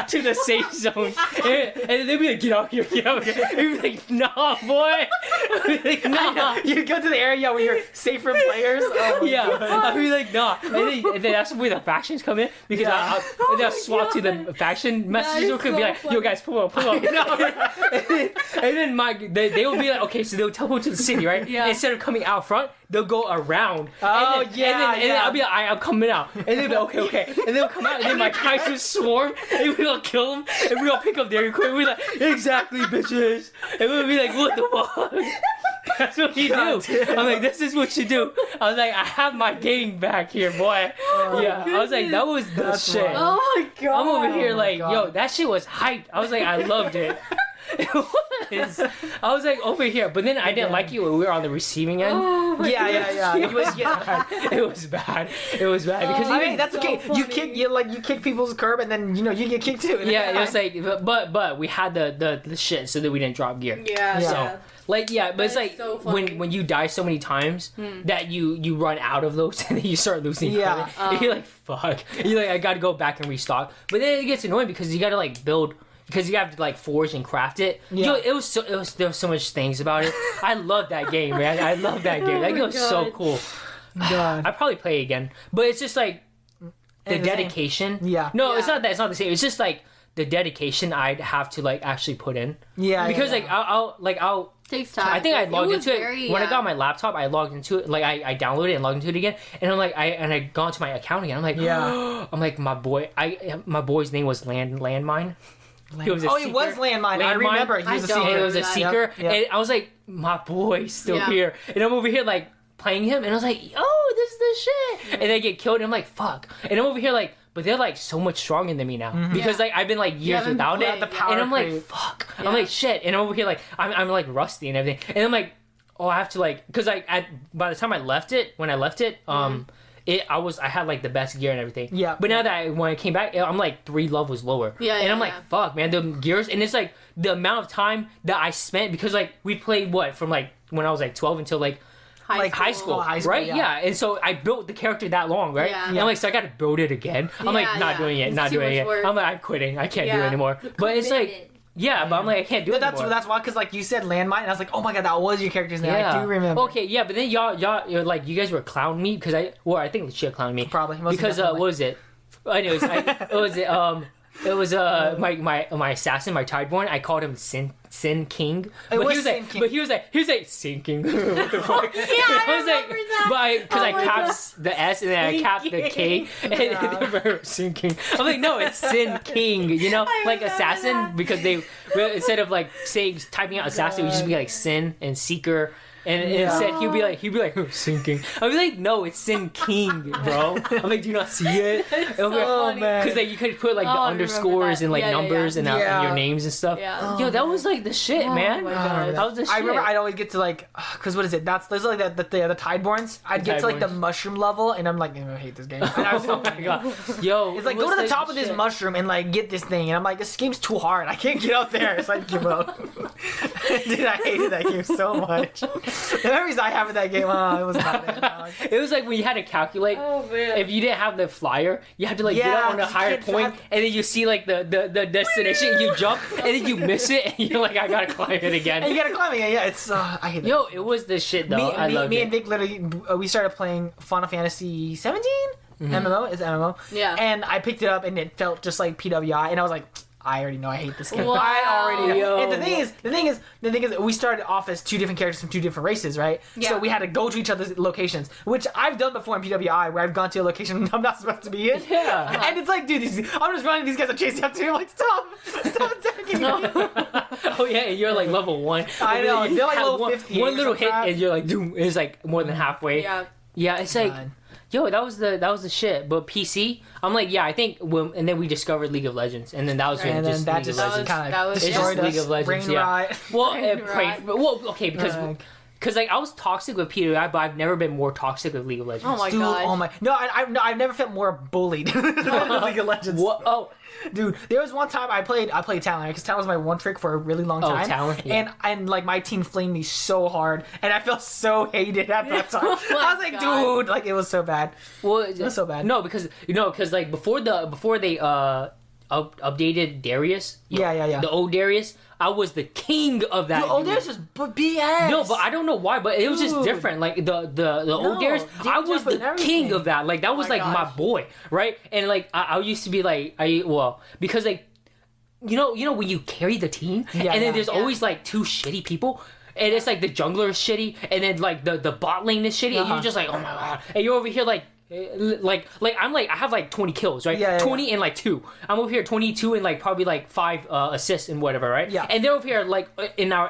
to the safe zone. And they'll be like, get out here, get out here. And he'll be like, nah, boy. I'll be like, nah. You go to the area where you're safe from players. Oh my Yeah, God. I'll be like, nah. And then that's where the factions come in because Yeah. and they'll swap to the faction messages. is Or could be so like, yo, funny. guys, pull up. And then they will be like, okay, so they'll teleport to the city, right? Yeah. Instead of coming out front, they'll go around. Oh, and then, yeah, and then yeah. I'll be like, I'm coming out. And they'll be like, okay. And they'll come out, and then my guys just swarm, and we'll kill them, and we'll pick up their equipment. We're like, exactly, bitches. And we'll be like, what the fuck? That's what you God do. damn. I'm like, this is what you do. I was like, I have my gang back here, boy. Yeah, I was like, that was the That's shit. wild. Oh my God. I'm over here Oh my like, God. yo, that shit was hyped. I was like, I loved it. It was. I was like over here, but then I didn't like it when we were on the receiving end. Oh my Yeah. It was bad. It was bad. It was bad because I even mean, that's so okay. funny. You kick people's curb, and then you get kicked too. yeah, it was like, but we had the shit so that we didn't drop gear. Yeah. Yeah. So. Like but it's That like is so funny. when you die so many times that you run out of those and then you start losing. Yeah. equipment. And you're like, fuck. You're like, I gotta go back and restock. But then it gets annoying because you gotta like build. Because you have to like forge and craft it. Yeah. Yo, there was so much things about it. I love that game, man. I love that game. That Oh game my was so God. cool. God. I probably play it again, but it's just like the Ain't the same. dedication. Yeah. No, it's Yeah. not that. It's not the same. It's just like the dedication I'd have to like actually put in. Yeah. Because yeah. like I'll. Takes time. I think I logged was into very, it when I got my laptop. I logged into it, like I downloaded it and logged into it again, and I'm like I got into my account again. I'm like, Yeah. I'm like my boy's name was Landmine. He was a Oh, it was seeker. Landmine. I Landmine. remember. He I was a don't seeker. And it was a Yep, seeker, yep. and I was like, my boy's still Yeah. here, and I'm over here like playing him, and I was like, oh, this is the shit, and they get killed, and I'm like, fuck, and I'm over here like. But they're like so much stronger than me now because Yeah. like I've been like years haven't without played, it, yeah. The power and I'm like creep. fuck. Yeah. I'm like shit, and I'm over here like I'm like rusty and everything, and I'm like oh I have to like because by the time when I left it I had like the best gear and everything. Yeah. But now that when I came back, I'm like 3 levels lower. Yeah, and I'm like, yeah. fuck, man, the gears, and it's like the amount of time that I spent because like we played from like when I was like 12 until like high school, right? Yeah. And so I built the character that long, right? Yeah. And like, so I got to build it again. I'm like, not doing it, not It's too doing much it. work. I'm like, I'm quitting. I can't do it anymore. But it's like, but I'm like, I can't do it anymore. That's why, because like you said landmine, and I was like, oh my god, that was your character's name. Yeah. I do remember. Okay, yeah, but then you're like, you guys were clowning me because I think she clowned me. Probably. Most Because definitely. what was it? Anyways, it was my assassin, my Tideborn. I called him Sin King. It But was he was Sin like, King. but he was like Sin King. What the fuck? Yeah, I was like, remember that. but because Oh I my capped the S and then I capped the K and they were Sin King. I'm like, no, it's Sin King. You know, I like remember assassin that. because they instead of like typing out assassin, it would just be like Sin and Seeker. And instead he'd be like, oh, Sin King. I'd be like, no, it's Sin King, bro. I'm like, do you not see it? So funny. man. Because you could put like the I remember underscores that. and like Yeah, yeah, numbers yeah. and Yeah. your names and stuff. Yeah. Yo, that was like the shit, Oh man. my I God. remember That was the shit. I remember I'd always get to like, because what is it? Those are like the Tideborns. I'd get to like the Tideborns. mushroom level, and I'm like, I hate this game. And I was Oh my god. Yo. It's like, it go was to the top of this shit. mushroom and like get this thing, and I'm like, this game's too hard. I can't get out there. So I give up. Dude, I hated that game so much. The memories I have of that game, it was not that dog. It was like when you had to calculate. Oh man. If you didn't have the flyer, you had to like get Yeah, up on a you higher can't point, fly- and then you see like the destination, and you jump, and then you miss it, and you're like, I gotta climb it And again. you gotta climb it. Yeah, it's I hate that. Yo, it was the shit though. I loved me it. and Vic literally we started playing Final Fantasy 17 MMO. It's MMO. Yeah. And I picked it up and it felt just like PWI, and I was like, I already know I hate this game. Wow. I already know. Yo. And the thing is, we started off as 2 different characters from 2 different races, right? Yeah. So we had to go to each other's locations, which I've done before in PWI, where I've gone to a location I'm not supposed to be in. Yeah. And it's like, dude, I'm just running. These guys are chasing after me. I'm like, stop attacking me. Oh yeah, and you're like level 1. I know, And then you they're like have level 50 One or little some hit, crap. and you're like, doom. It's like more than halfway. Yeah. Yeah, it's like, God. yo, that was the shit. But PC, I'm like, yeah, I think and then we discovered League of Legends, and then that was And then just that League just of Legends. kind that of was- destroyed It's just us. League of Legends, Brain yeah. rot. Well, Right. okay, because like I was toxic with PWI, but I've never been more toxic with League of Legends. Oh my Dude, god. oh my! No, I've never felt more bullied than League of Legends. What? Oh, Dude, there was one time I played Talon, because Talon was my one trick for a really long time. Talon, yeah. And like my team flamed me so hard, and I felt so hated at that time. Oh my I was like, God. dude, like it was so bad. well, It was so bad. No, because like before they updated Darius. Yeah. The old Darius, I was the king of that. Dude, oh, dude. there's just BS. No, but I don't know why, but it was just Dude. different. Like the old Darius, deep I was jump and the everything. king of that. Like that was my like my gosh. boy, right? And like I used to be like because like you know when you carry the team, Yeah, and then yeah. there's always like 2 shitty people. And it's like the jungler is shitty, and then like the bot lane is shitty, and you're just like, oh my god, and you're over here like I'm like I have like 20 kills, right? Yeah, 20 and like 2. I'm over here 22 and like probably like 5 assists and whatever, right? Yeah. And they're over here like in our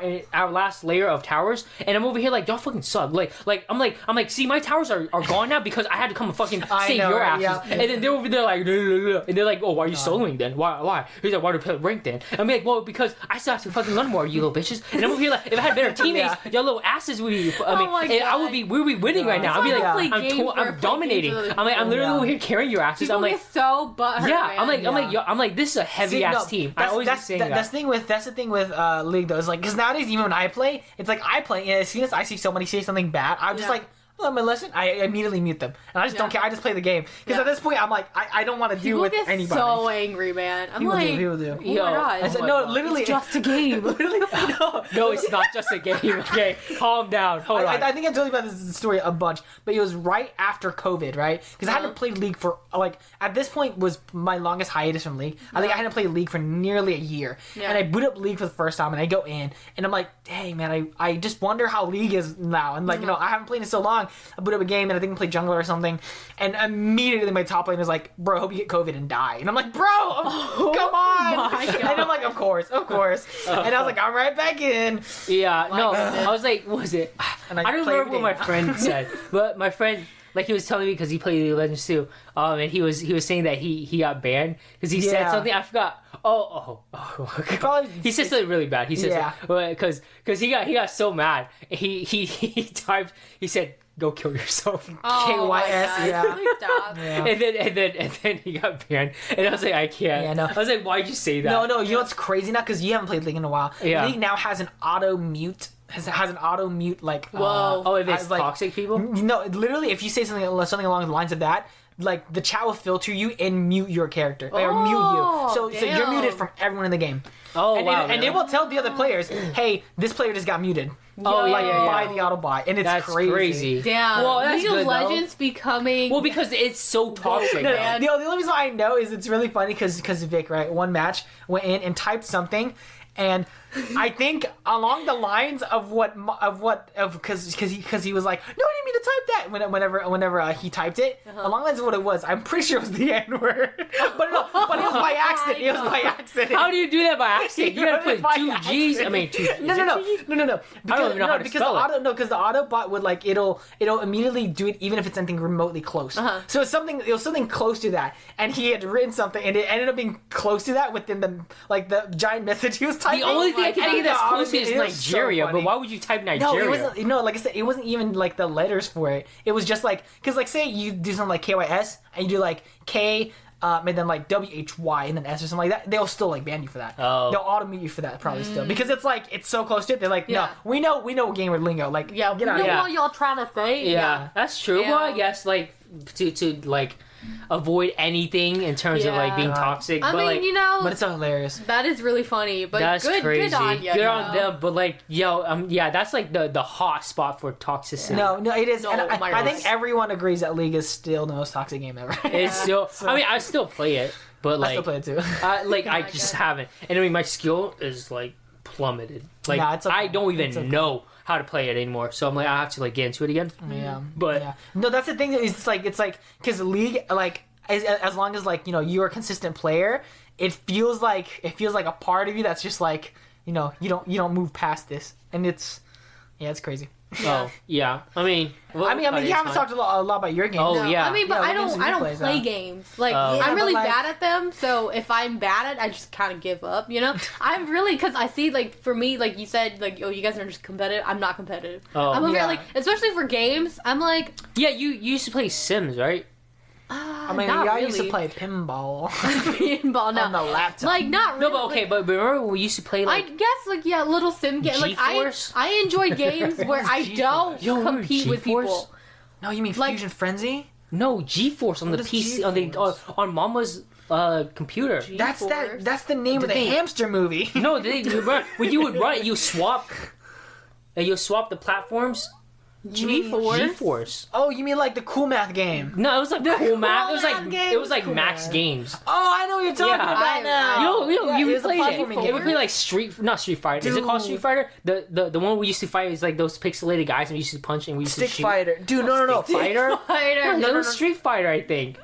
last layer of towers, and I'm over here like y'all fucking suck. Like I'm like see my towers are gone now because I had to come and fucking I save know, your right? asses. Yeah. And then they're over there like and they're like, oh, why are you soloing then? Why? He's like, why do you play ranked then? I'm like, well, because I still have to fucking learn more, you little bitches. And I'm over here like, if I had better teammates, y'all little asses would be. I mean, Oh my and I God. would be. We would be winning right now. I'd be That's like, why I play games where I I'm play dominating. games with I'm like, I'm literally Yeah. over here carrying your asses. People I'm like, get so butthurt. yeah. Man. I'm like, this is a heavy ass team. I always be saying that. That's the thing with League though. Is like, because nowadays even when I play, it's like I play, and as soon as I see somebody say something bad, I'm just Yeah. like, learn my lesson. I immediately mute them, and I just don't Yeah. care. I just play the game because Yeah. at this point I'm like, I don't want to deal People with get anybody. so angry, man. I'm People like, do. People do. oh Yo, my god. I said, my no, God. literally, It's just a game. literally, no. No, it's not just a game. Okay, calm down. Hold on. I think I've told you about this story a bunch, but it was right after COVID, right? Because I hadn't played League for like at this point was my longest hiatus from League. I think I hadn't played League for nearly a year, Yeah. and I boot up League for the first time, and I go in, and I'm like, dang man, I just wonder how League is now, and like you know I haven't played in so long. I boot up a game, and I think I play jungler or something, and immediately my top lane is like, bro, I hope you get COVID and die, and I'm like, bro, come on, my God. and I'm like, of course, and I was like, I'm right back in. Yeah, no, goodness. I was like, what was it? And I I don't played remember what my it. friend said, but my friend, like, he was telling me because he played League of Legends too, and he was saying that he got banned because he said Yeah. something. I forgot. Oh. Probably- He said something really bad. He said Yeah. because he got so mad. He typed. He said, go kill yourself. Oh my KYS, God. yeah. Please stop. Yeah. And then he got banned, and I was like, I can't. Yeah, no. I was like, why'd you say that? No, you know what's crazy now? Because you haven't played League in a while. Yeah. League now has an auto mute. Has an auto mute like. Whoa. Oh, if it's like, toxic people. No, literally, if you say something along the lines of that, like the chat will filter you and mute your character or mute you. So you're damn. muted from everyone in the game. Oh And, wow. and it will tell the other players, hey, this player just got muted. Oh, Like yeah. by the auto bot, and it's That's crazy. Damn. Well, that's League good, of though. Legends becoming. Well, because it's so toxic. No, man. the only reason I know is it's really funny because Vic, right, one match went in and typed something, and I think along the lines of because he was like, no, I didn't mean to type that whenever he typed it, along the lines of what it was, I'm pretty sure it was the N word, but no, but it was by accident. It was by accident. How do you do that by accident? You gotta It was put by two G's. I accident. mean, two. No. I don't even know how to because spell it. because the auto bot would like it'll immediately do it even if it's something remotely close. So it was something close to that, and he had written something, and it ended up being close to that within the giant message he was typing. The only thing I can think of that's close is It was so Nigeria, but funny. why would you type No, Nigeria? it wasn't. No, like I said, it wasn't even like the letters for it. It was just like because like say you do something like KYS and you do like K. And then like WHY and then S or something like that, they'll still like ban you for that. Oh. They'll auto-mute you for that probably still because it's like it's so close to it. They're like, Yeah. no, we know gamer lingo. Like, Yeah, we get out know of here. what y'all trying to say. Yeah, that's true. Yeah. Well, I guess like to like avoid anything in terms of like being Yeah. toxic. I but mean, like, you know, But it's so hilarious. that is really funny. But that's good, crazy. good on you. Good on them. But like, yeah, that's like the hot spot for toxicity. No, it is. No, and my I think gosh. everyone agrees that League is still the most toxic game ever. It's still. I mean, I still play it, but I like, still play it too. I my just God. haven't. And I mean, my skill is like plummeted. Like, Nah, it's okay. I don't even It's okay. know how to play it anymore. So I'm like, I have to like get into it again. Yeah, But- yeah. No, that's the thing. Is it's like because League like as long as like you're a consistent player, it feels like a part of you that's just like you don't move past this, and it's crazy. Oh yeah. I mean, I mean, you haven't talked a lot about your game. Oh, No, yeah. I mean, but Yeah, I what games don't. do I you don't play, play Oh. games. Like Yeah, I'm but, really like- bad at them. So if I'm bad at, I just kind of give up. You know, I'm really because I see like for me, like you said, like you guys are just competitive. I'm not competitive. Oh. I'm over here Yeah. like, especially for games. I'm like, Yeah, you used to play Sims, right? I mean, not I really. used to play pinball pinball. No, on the laptop. like not No, really. but okay, like, but remember when we used to play I like guess like yeah, little sim game. Like G-Force? I enjoy games where I G-Force? don't Yo, remember compete with G-Force? people. No, you mean like- Fusion Frenzy? no G-Force on the What is PC on the G-Force? on Mama's computer. G-Force? That's the name of the thing- hamster movie. No, when you would run, you swap the platforms. G-Force. G-Force. Oh, you mean like the Cool Math game? No, it was like cool math. It was Math like game. it was like Cool Max Math. Games. Oh, I know what you're talking Yeah. about now. Yeah, You it was a played platforming it. It would game. be like not Street Fighter. Is it called Dude. Street Fighter? The one we used to fight is like those pixelated guys and we used to punch and we used Stick to shoot. Fighter. Dude, no. Stick Fighter? Fighter. No, it was Street Fighter, I think.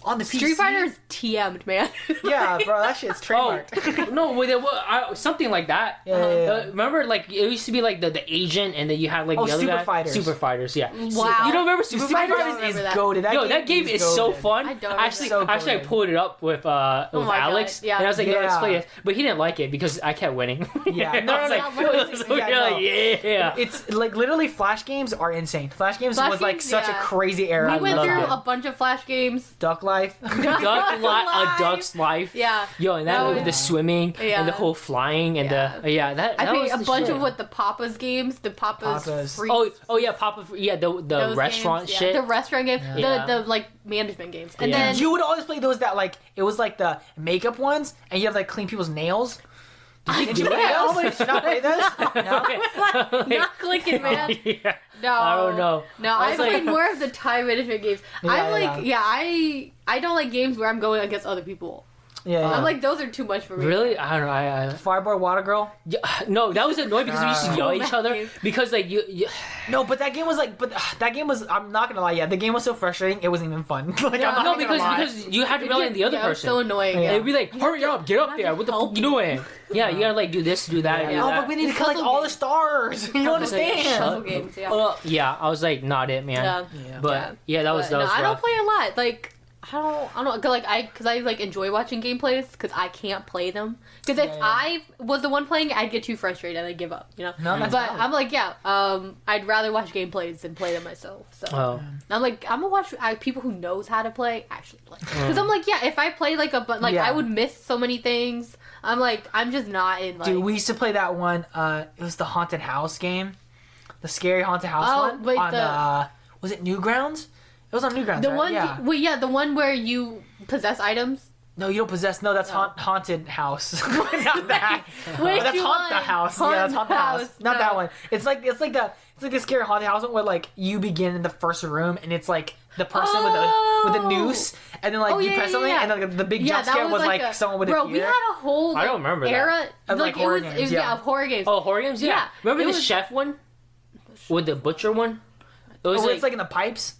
On the PC? Street Fighter is TM'd, man. Yeah, bro, that shit's Oh trademarked. no, something like that. Yeah. Remember, like it used to be like the agent, and then you had like Oh, the other Super guy. Fighters. Super Fighters, yeah. Wow. You don't remember Super Super Fighters Fighters? remember is that. goated. Yo, that game is so fun. I don't Actually, remember that. I pulled it up with my Alex, God, yeah. and I was like, yeah, let's Yeah. play it. But he didn't like it because I kept winning. Yeah. And No, I was no, like, no, no, so yeah, you're no. like, yeah. It's like literally Flash games are insane. Flash games Flash was like games, such a yeah. crazy era. We I went love through it. a bunch of Flash games. Duck Life. A duck's life. Yeah. Yo, and That that was- the swimming Yeah. and the whole flying and Yeah. that I think was a the bunch shit. of what the Papa's games, the Papa's. Papa's. Free, Oh yeah, Papa. Yeah, the those restaurant games, shit. Yeah. The restaurant game. Yeah. The like management games. And Yeah. then You would always play those that like it was like the makeup ones, and you have to like clean people's nails. Did you do play that? those? Did you not play those? No. not clicking, man. Yeah. No, I don't know. No, I I was played like- more of the time management games. I'm like, I don't like games where I'm going against other people. Yeah, yeah. I'm like, those are too much for me. Really? I don't know. I Fireboard Water Girl. yeah, no, that was annoying because we used to yell at each other because like you No, but that game was like, that game was. I'm not gonna lie. Yeah, the game was so frustrating. It wasn't even fun. Like, Yeah. I'm not no even gonna lie. because you had to yell at the other Yeah, it was person. so annoying. Yeah. It'd be like, hurry up, get up there. What the fuck you doing? Yeah, you gotta like do this, do that, do Yeah. Oh, that. but we need to collect Puzzle all the games. stars. You don't I was like, understand? shut Puzzle games, yeah. Yeah, I was like, not it, man. Yeah. Yeah. But yeah, that was But, no, rough. I don't play a lot. Like I don't know, cause I like enjoy watching gameplays, cause I can't play them. Cause if I was the one playing it, I'd get too frustrated and I'd give up, you know. No, that's but valid. I'm like, I'd rather watch gameplays than play them myself. So I'm like, I'm gonna watch people who knows how to play actually play. Cause I'm like, if I play like I would miss so many things. I'm like, I'm just not in like. Dude, we used to play that one. It was the haunted house game, the scary haunted house one. Wait, on was it Newgrounds? It was on Newgrounds. The right? one, the one where you possess items. No, you don't possess. No, that's haunted house. Not that. Wait, that's haunt the house. Yeah, that's haunt the house. Not that one. It's like the scary haunted house one where like you begin in the first room and it's like the person with a noose and then like you press something and like the big jump scare was like someone with a we had a whole I don't remember era of like horror games. of horror games. Oh, horror games. Yeah. Remember the chef one with the butcher one? It's like in the pipes.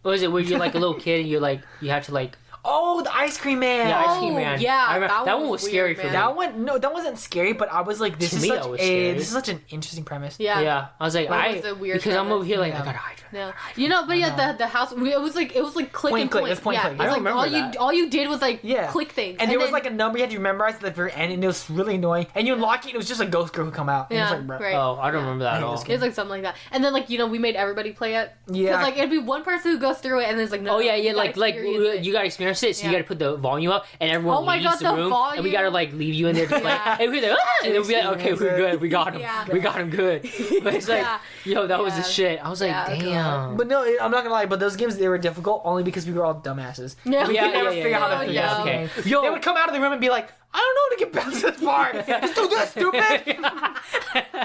What was it where you're like a little kid and you're like you have to like Oh, the ice cream man. Yeah, ice cream man. Yeah, I remember, that one was scary for me. That one, no, that wasn't scary, but I was like, this is such an interesting premise. Yeah, I was like, it was a weird because I'm over here like Yeah. I gotta hide. No, you know, but the house. It was like click and point. It's point yeah, click. it was I don't like remember that. all you did was like click things, and there was like a number you had to memorize at the very end, and it was really annoying. And you unlock it, and it was just a ghost girl who come out. And it was like, bro. right. Oh, I don't remember that at all. It was like something like that, and then like we made everybody play it. Yeah. Because like it'd be one person who goes through it, and then it's like no. Oh yeah, you like gotta experience it. you gotta experience it, so you Yeah. gotta put the volume up, and everyone Oh my leaves God, the the room, and we volume. gotta like leave you in there to play. Yeah. And we're like, and then we like, okay, we're good, we got him, Yeah. we got him good. But it's like, yo, that was the Yeah. shit. I was like, Yeah. damn. But no, I'm not gonna lie. But those games they were difficult only because we were all dumbasses. Yeah. We could never Yeah, figure out how to yeah, figure yeah. out the Okay. game. Yo. They would come out of the room and be like, I don't know how to get past this part. Just do this, stupid.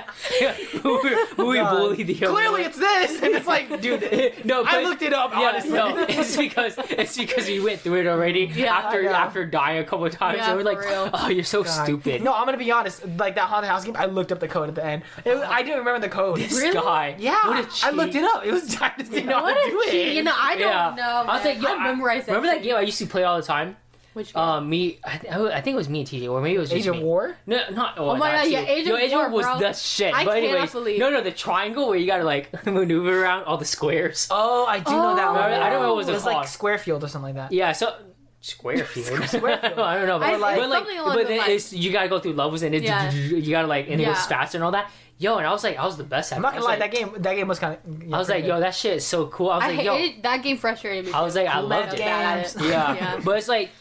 we bully the other Clearly, one. it's this, and it's like, dude, No, I but- looked it up. Yeah, Honestly, no, it's because we went through it already Yeah, after I know. after dying a couple of times. Yeah, and we're like, for real. oh, you're so God. stupid. No, I'm gonna be honest. Like that haunted house game, I looked up the code at the end. I didn't remember the code. This Really? guy. Yeah, What a cheat. I looked it up. It was I just didn't know how to do it. You know, I don't Yeah. know. I was like, yo, I memorized that. remember that shit. game I used to play all the time? Which game? Me, I think it was me and TJ, or maybe it was just Age of me. War. No, not. Oh my not God, yeah, you. Age Yo, of Age War, of War was bro. the shit. I but cannot anyways, believe- no, the triangle where you gotta like maneuver around all the squares. Oh, I do know that Oh. one. I don't know what It it was was like called. Squarefield or something like that. Yeah, so Squarefield. Squarefield. I don't know, but I- like, it's something along but those then lines. it's, you gotta go through levels and it's Yeah. you gotta like and it goes Yeah. faster and all that. Yo, and I was the best at it. I'm not I gonna was lie, like, that game was kind of. I was like, yo, that shit is so cool. I was I like, yo, hated that game. Frustrated me. I was like, I Cool loved it. games. Yeah. Yeah. But it's like,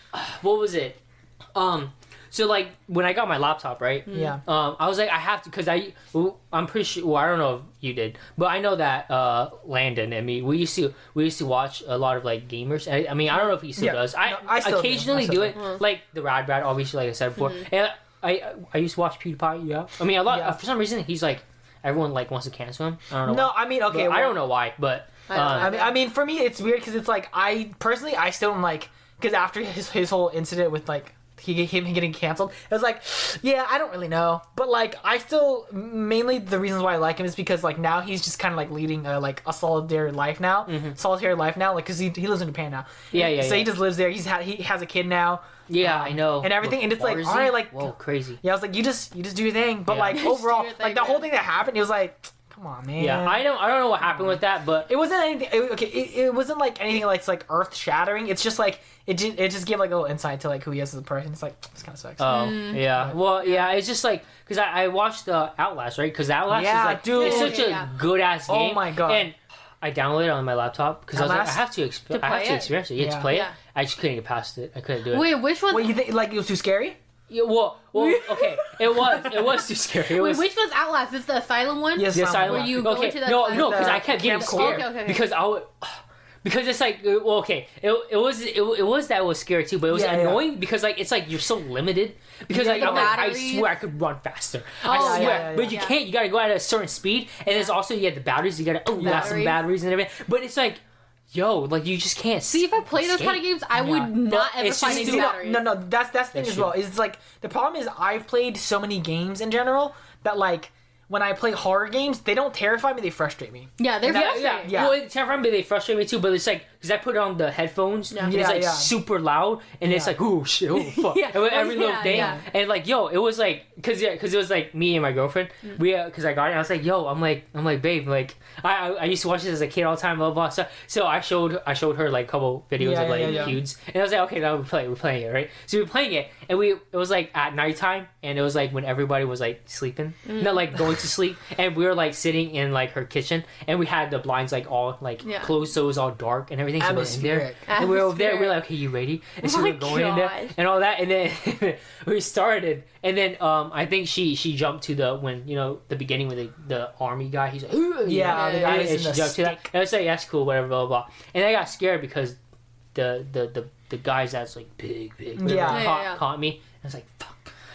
what was it? So like when I got my laptop, right? Yeah. I was like, I have to, because I'm pretty sure. Well, I don't know if you did, but I know that Landon and me, we used to watch a lot of like gamers. I mean, I don't know if he still Yeah. does. No, I still do. occasionally I still do it, like the Rad obviously, like I said before. And I used to watch PewDiePie. Yeah. I mean, a lot. Yeah. For some reason, he's like everyone like wants to cancel him. I don't know. No, why. I mean, okay. But I well, don't know why, but I don't know. I mean, for me, it's weird because it's like I still don't like because after his whole incident with like him getting canceled, it was like, yeah, I don't really know, but like I still mainly the reasons why I like him is because like now he's just kind of like leading a solitary life now, like because he lives in Japan now. Yeah. So he just lives there. He has a kid now. Yeah, I know. And everything, and it's like, Warzy? all right, like, whoa, crazy. yeah, I was like, you just do your thing, but Yeah. like Just overall, do your thing, like the whole man. thing that happened, it was like, come on, man. Yeah, I don't know what happened with that, but It wasn't anything. It wasn't like anything like it's earth shattering. It's just like it just gave like a little insight to like who he is as a person. It's like this kind of sucks. oh yeah, well yeah, it's just like because I watched Outlast, right? Because Outlast Yeah, is like dude. it's such Yeah. a good ass Oh game. my God. And I downloaded it on my laptop because I was like, I Outlast? have to play it? experience it. Yeah, to Yeah. play Yeah. it. I just couldn't get past it. I couldn't do it. Wait, which was What you think? Like it was too scary? Yeah, well, okay, it was too scary. It was which was Outlast? Is the Asylum one? Yes. the Asylum. asylum. Where you go okay, into the no, asylum. because I kept getting Camp scared Cool. Okay. because I would. Because it's like, well, okay, it was that was scary too, but it was Yeah, yeah. annoying because like it's like you're so limited because Yeah, like the I'm like I batteries. swear I could run faster. Oh, I swear, yeah. but you can't. You gotta go at a certain speed, and there's also you get the batteries. You got some Batteries. batteries and everything. But it's like, yo, like you just can't See, if I play those kind of games, I would not But ever it's find just any too- batteries. No, that's the thing That's as well. true. Is like the problem is I've played so many games in general that like when I play horror games, they don't terrify me, they frustrate me. Yeah, they're frustrating. Yeah. Well, it's terrifying, but they frustrate me too. But it's like because I put on the headphones, and it's like super loud, and it's like oh shit, oh fuck, Yeah. and with every little thing, yeah. and like yo, it was like because it was like me and my girlfriend, we because I got it, I was like yo, I'm like babe, like I used to watch this as a kid all the time, blah blah. So I showed her like a couple videos of like feuds, and I was like okay, now we're playing it, right? So we were playing it, and it was like at nighttime, and it was like when everybody was like sleeping, not like going to sleep, and we were like sitting in like her kitchen, and we had the blinds like all like closed, so it was all dark and everything. So we're in there, and we were over there. We were like, okay, you ready? And so we were going in there and all that, and then we started, and then I think she jumped to the beginning with the army guy. He's like, the guy and she jumped to that, and I was like, that's cool, whatever, blah blah. And I got scared because the guys that's like big, caught me. I was like, fuck.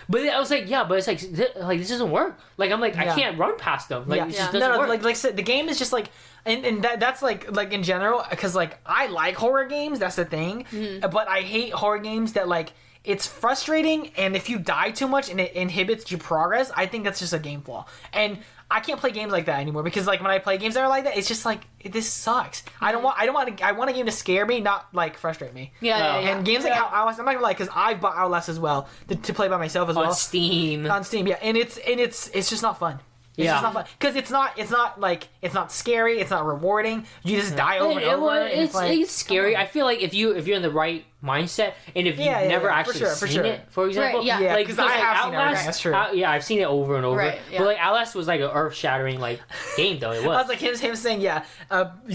But I was like, but it's like this doesn't work. Like I'm like, I can't run past them. Like it just doesn't work. Like I said, the game is just like, and that's like in general, because like I like horror games. That's the thing. But I hate horror games that like it's frustrating, and if you die too much and it inhibits your progress, I think that's just a game flaw. And I can't play games like that anymore because like when I play games that are like that, it's just like this sucks. I want a game to scare me, not like frustrate me. And games like Outlast, I'm not gonna lie, because I've bought Outlast as well to play by myself as well on Steam, and it's just not fun. It's just not fun because it's not scary. It's not rewarding. You just die over and over. It's scary. I feel like if you're in the right mindset, and if you've never actually seen it, for example, like because I have seen Outlast. That's true. I've seen it over and over. But like Outlast was like an earth-shattering like game, though. It was. I was like him saying, you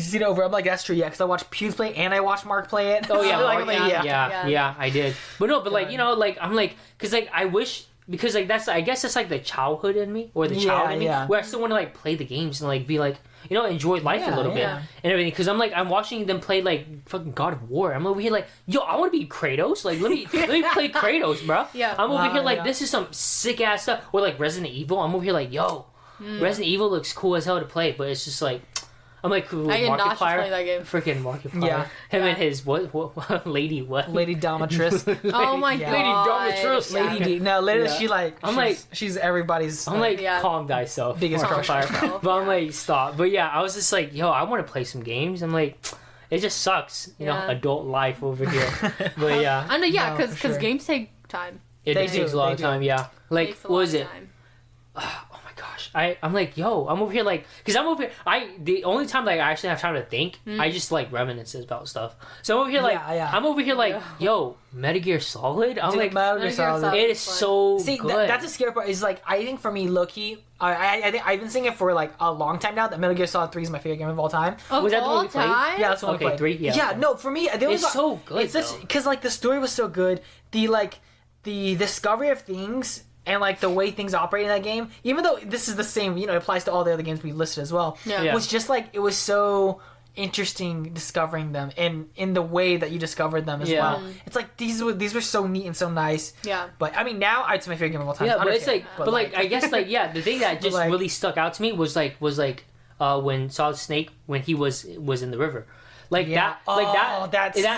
seen it over. I'm like, that's true, because I watched Pews play and I watched Mark play it. Oh yeah, I did. But like I'm like because like I wish. Because like I guess that's like the childhood in me, or the child in me, where I still want to like play the games and like be like enjoy life a little bit and everything. Because I'm watching them play like fucking God of War. I'm over here like I want to be Kratos. Like let me play Kratos, bro. I'm over here like this is some sick ass stuff. Or like Resident Evil. I'm over here like Resident Evil looks cool as hell to play, but it's just like. I'm like, I get nauseous playing that game. Freaking Markiplier. Him and his Lady Dominatrix. Oh my god. Lady Dominatrix. Lady D. No, literally, she's everybody's. I'm like, calm thyself. Biggest crush. But I'm like, stop. But I was just like, I want to play some games. I'm like, it just sucks, adult life over here. But I know, because games take time. It takes a lot of time. Like, what was it? Gosh, I'm like, I'm over here like, because I'm over here, the only time like I actually have time to think, I just like reminisces about stuff. So I'm over here like, I'm over here like, Metal Gear Solid? I'm like, Metal Gear Solid. It is so good. That's a scary part, is like, I think for me, low-key, I think I've been saying it for like a long time now, that Metal Gear Solid 3 is my favorite game of all time. Was that the one we played? Yeah, that's the one we played. 3? Yeah, no, for me, it's so good. It's because like the story was so good, the discovery of things, and like the way things operate in that game, even though this is the same, it applies to all the other games we listed as well. Was just like, it was so interesting discovering them, and in the way that you discovered them as well. It's like these were so neat and so nice. But I mean, now it's my favorite game of all time. Yeah, but it's like, but like I guess like the thing that just really stuck out to me was like when Solid Snake, when he was in the river. That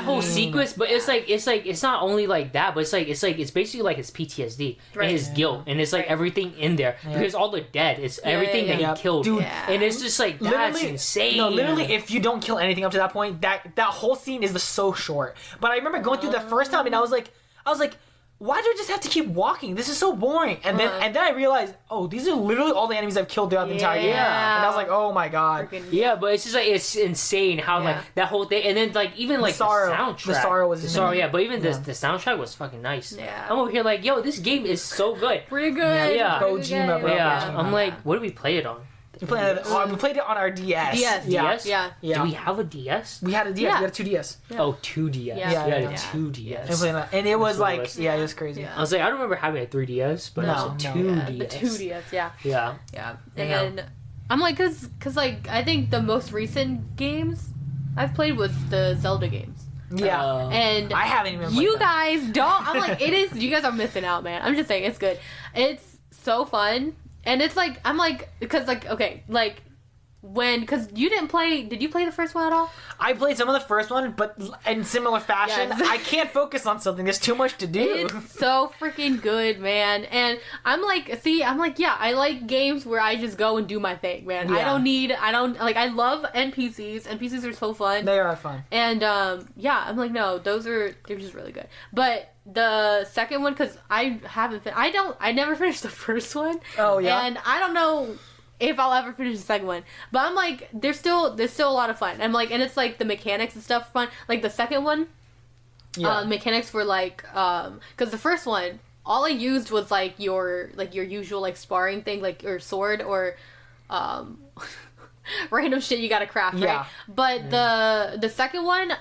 whole sequence, but it's not only like that, but it's basically like his PTSD and his guilt, and it's like everything in there because all the dead, it's everything that he killed, dude, and it's just like that's insane. No, literally, if you don't kill anything up to that point, that whole scene is so short. But I remember going through the first time, and I was like, why do I just have to keep walking? This is so boring. And then I realized, these are literally all the enemies I've killed throughout the entire game. And I was like, oh my god. Yeah, but it's just like, it's insane how like that whole thing, and then like even like the soundtrack. The sorrow was but even the soundtrack was fucking nice. I'm over here like, this game is so good. Pretty good. Kojima, bro. I'm like, what do we play it on? We played it on our DS. DS? Yeah. Do we have a DS? We had a DS. We had a 2DS. Oh, 2DS. Yeah. We had a 2DS. And it was like, it was crazy. I was like, I don't remember having a 3DS, but it was a 2DS. The 2DS, Yeah. And then, I'm like, because like, I think the most recent games I've played was the Zelda games. Yeah. And I haven't even played you guys don't, I'm like, you guys are missing out, man. I'm just saying, it's good. It's so fun. And it's like, I'm like, because like, okay, like, because you didn't play. Did you play the first one at all? I played some of the first one, but in similar fashion, Yes. I can't focus on something. There's too much to do. It's so freaking good, man. And I'm like, yeah, I like games where I just go and do my thing, man. Yeah. I love NPCs. NPCs are so fun. They are fun. And yeah, I'm like, no, they're just really good. But the second one, because I never finished the first one. Oh yeah. And I don't know if I'll ever finish the second one. But I'm like, there's still a lot of fun. I'm like, and it's like the mechanics and stuff fun. Like the second one, mechanics were like, because the first one, all I used was like your usual like sparring thing, like your sword or random shit you gotta craft, right? Yeah. But the second one,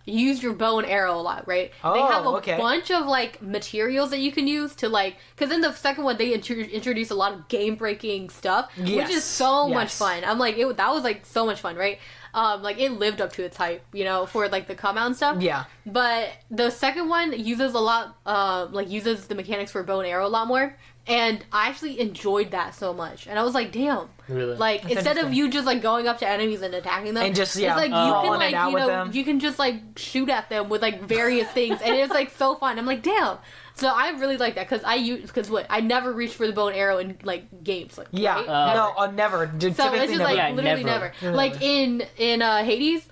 you use your bow and arrow a lot, right? Oh, they have a okay. bunch of like materials that you can use to like, because in the second one they introduce a lot of game breaking stuff, which Yes. is so much Yes. fun. I'm like, that was like so much fun, right? Like it lived up to its hype, for like the come out and stuff. Yeah. But the second one uses a lot, uses the mechanics for bow and arrow a lot more, and I actually enjoyed that so much. And I was like, damn, Really? like That's instead of interesting. you just like going up to enemies and attacking them, And just, it's like you brawling can like it out with them. you can just like shoot at them with like various things, and it's like so fun. I'm like, damn. So I really like that because I never reached for the bow and arrow in like games, like Yeah. right? No, never. So Typically it's just never. like Yeah, literally never. never. Like in Hades,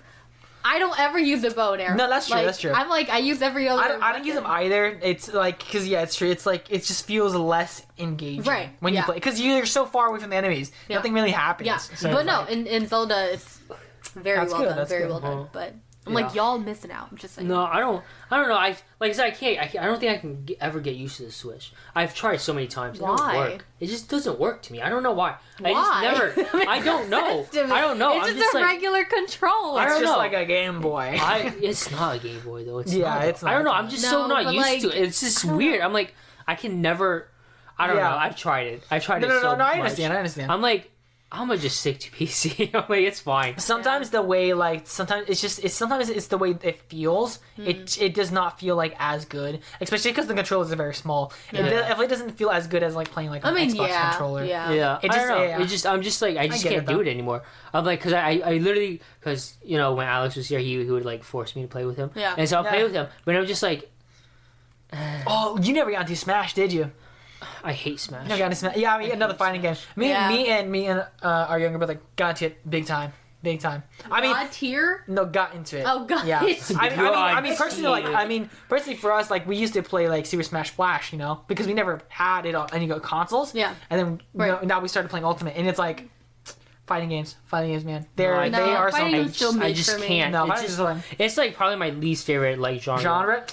I don't ever use the bow and arrow. No, that's true, Like, that's true. I'm like, I use every other. I don't use them either. It's like, because it's true. It's like, it just feels less engaging Right, when you yeah. play. Because you're so far away from the enemies. Yeah. Nothing really happens. Yeah, So but it's no, like- in Zelda, it's very That's well good, done. that's Very good. well done. Uh-huh. But I'm like, Yeah. y'all missing out. I'm just like, No, I don't know. I said, I don't think I can ever get used to the Switch. I've tried so many times. It Why? don't work. It just doesn't work to me. I don't know why. Why? I just never. I don't know. Sense to me. I don't know. It's I'm just a like, regular control. I It's don't just know. like a Game Boy. It's not a Game Boy though. It's Yeah, not, though. it's not. I don't know. I'm just so No, not but, used like, to it. It's just I don't weird. know. I'm like, I can never. I don't Yeah. know. I've tried it. I tried No, it so I much. understand. I understand. I'm like, I'm gonna just stick to PC. I'm like, it's fine. Sometimes the way, like, sometimes it's the way it feels. It does not feel like as good, especially because the controllers are very small. It Yeah. definitely doesn't feel as good as like playing like an Xbox controller. yeah. Yeah, It I just- don't know. yeah. It just, I'm just like, I just get can't it, do though. it anymore. I'm like, because I literally, because when Alex was here, he would like force me to play with him. Yeah. And so I'll play Yeah. with him, but I'm just like, Oh, you never got into Smash, did you? I hate Smash. You never got into Smash. Yeah, I mean another fighting game. Me and our younger brother got into it big time. I mean, God tier. no, got into it. Oh, God. Yeah. I mean, personally, God. personally for us, like we used to play like Super Smash Flash, because we never had it on any consoles. Yeah. And then Right. now we started playing Ultimate, and it's like fighting games, man. They are fighting something. is still I mid just for me. can't. No, it's fighting just, is fun. it's like probably my least favorite like genre. Genre?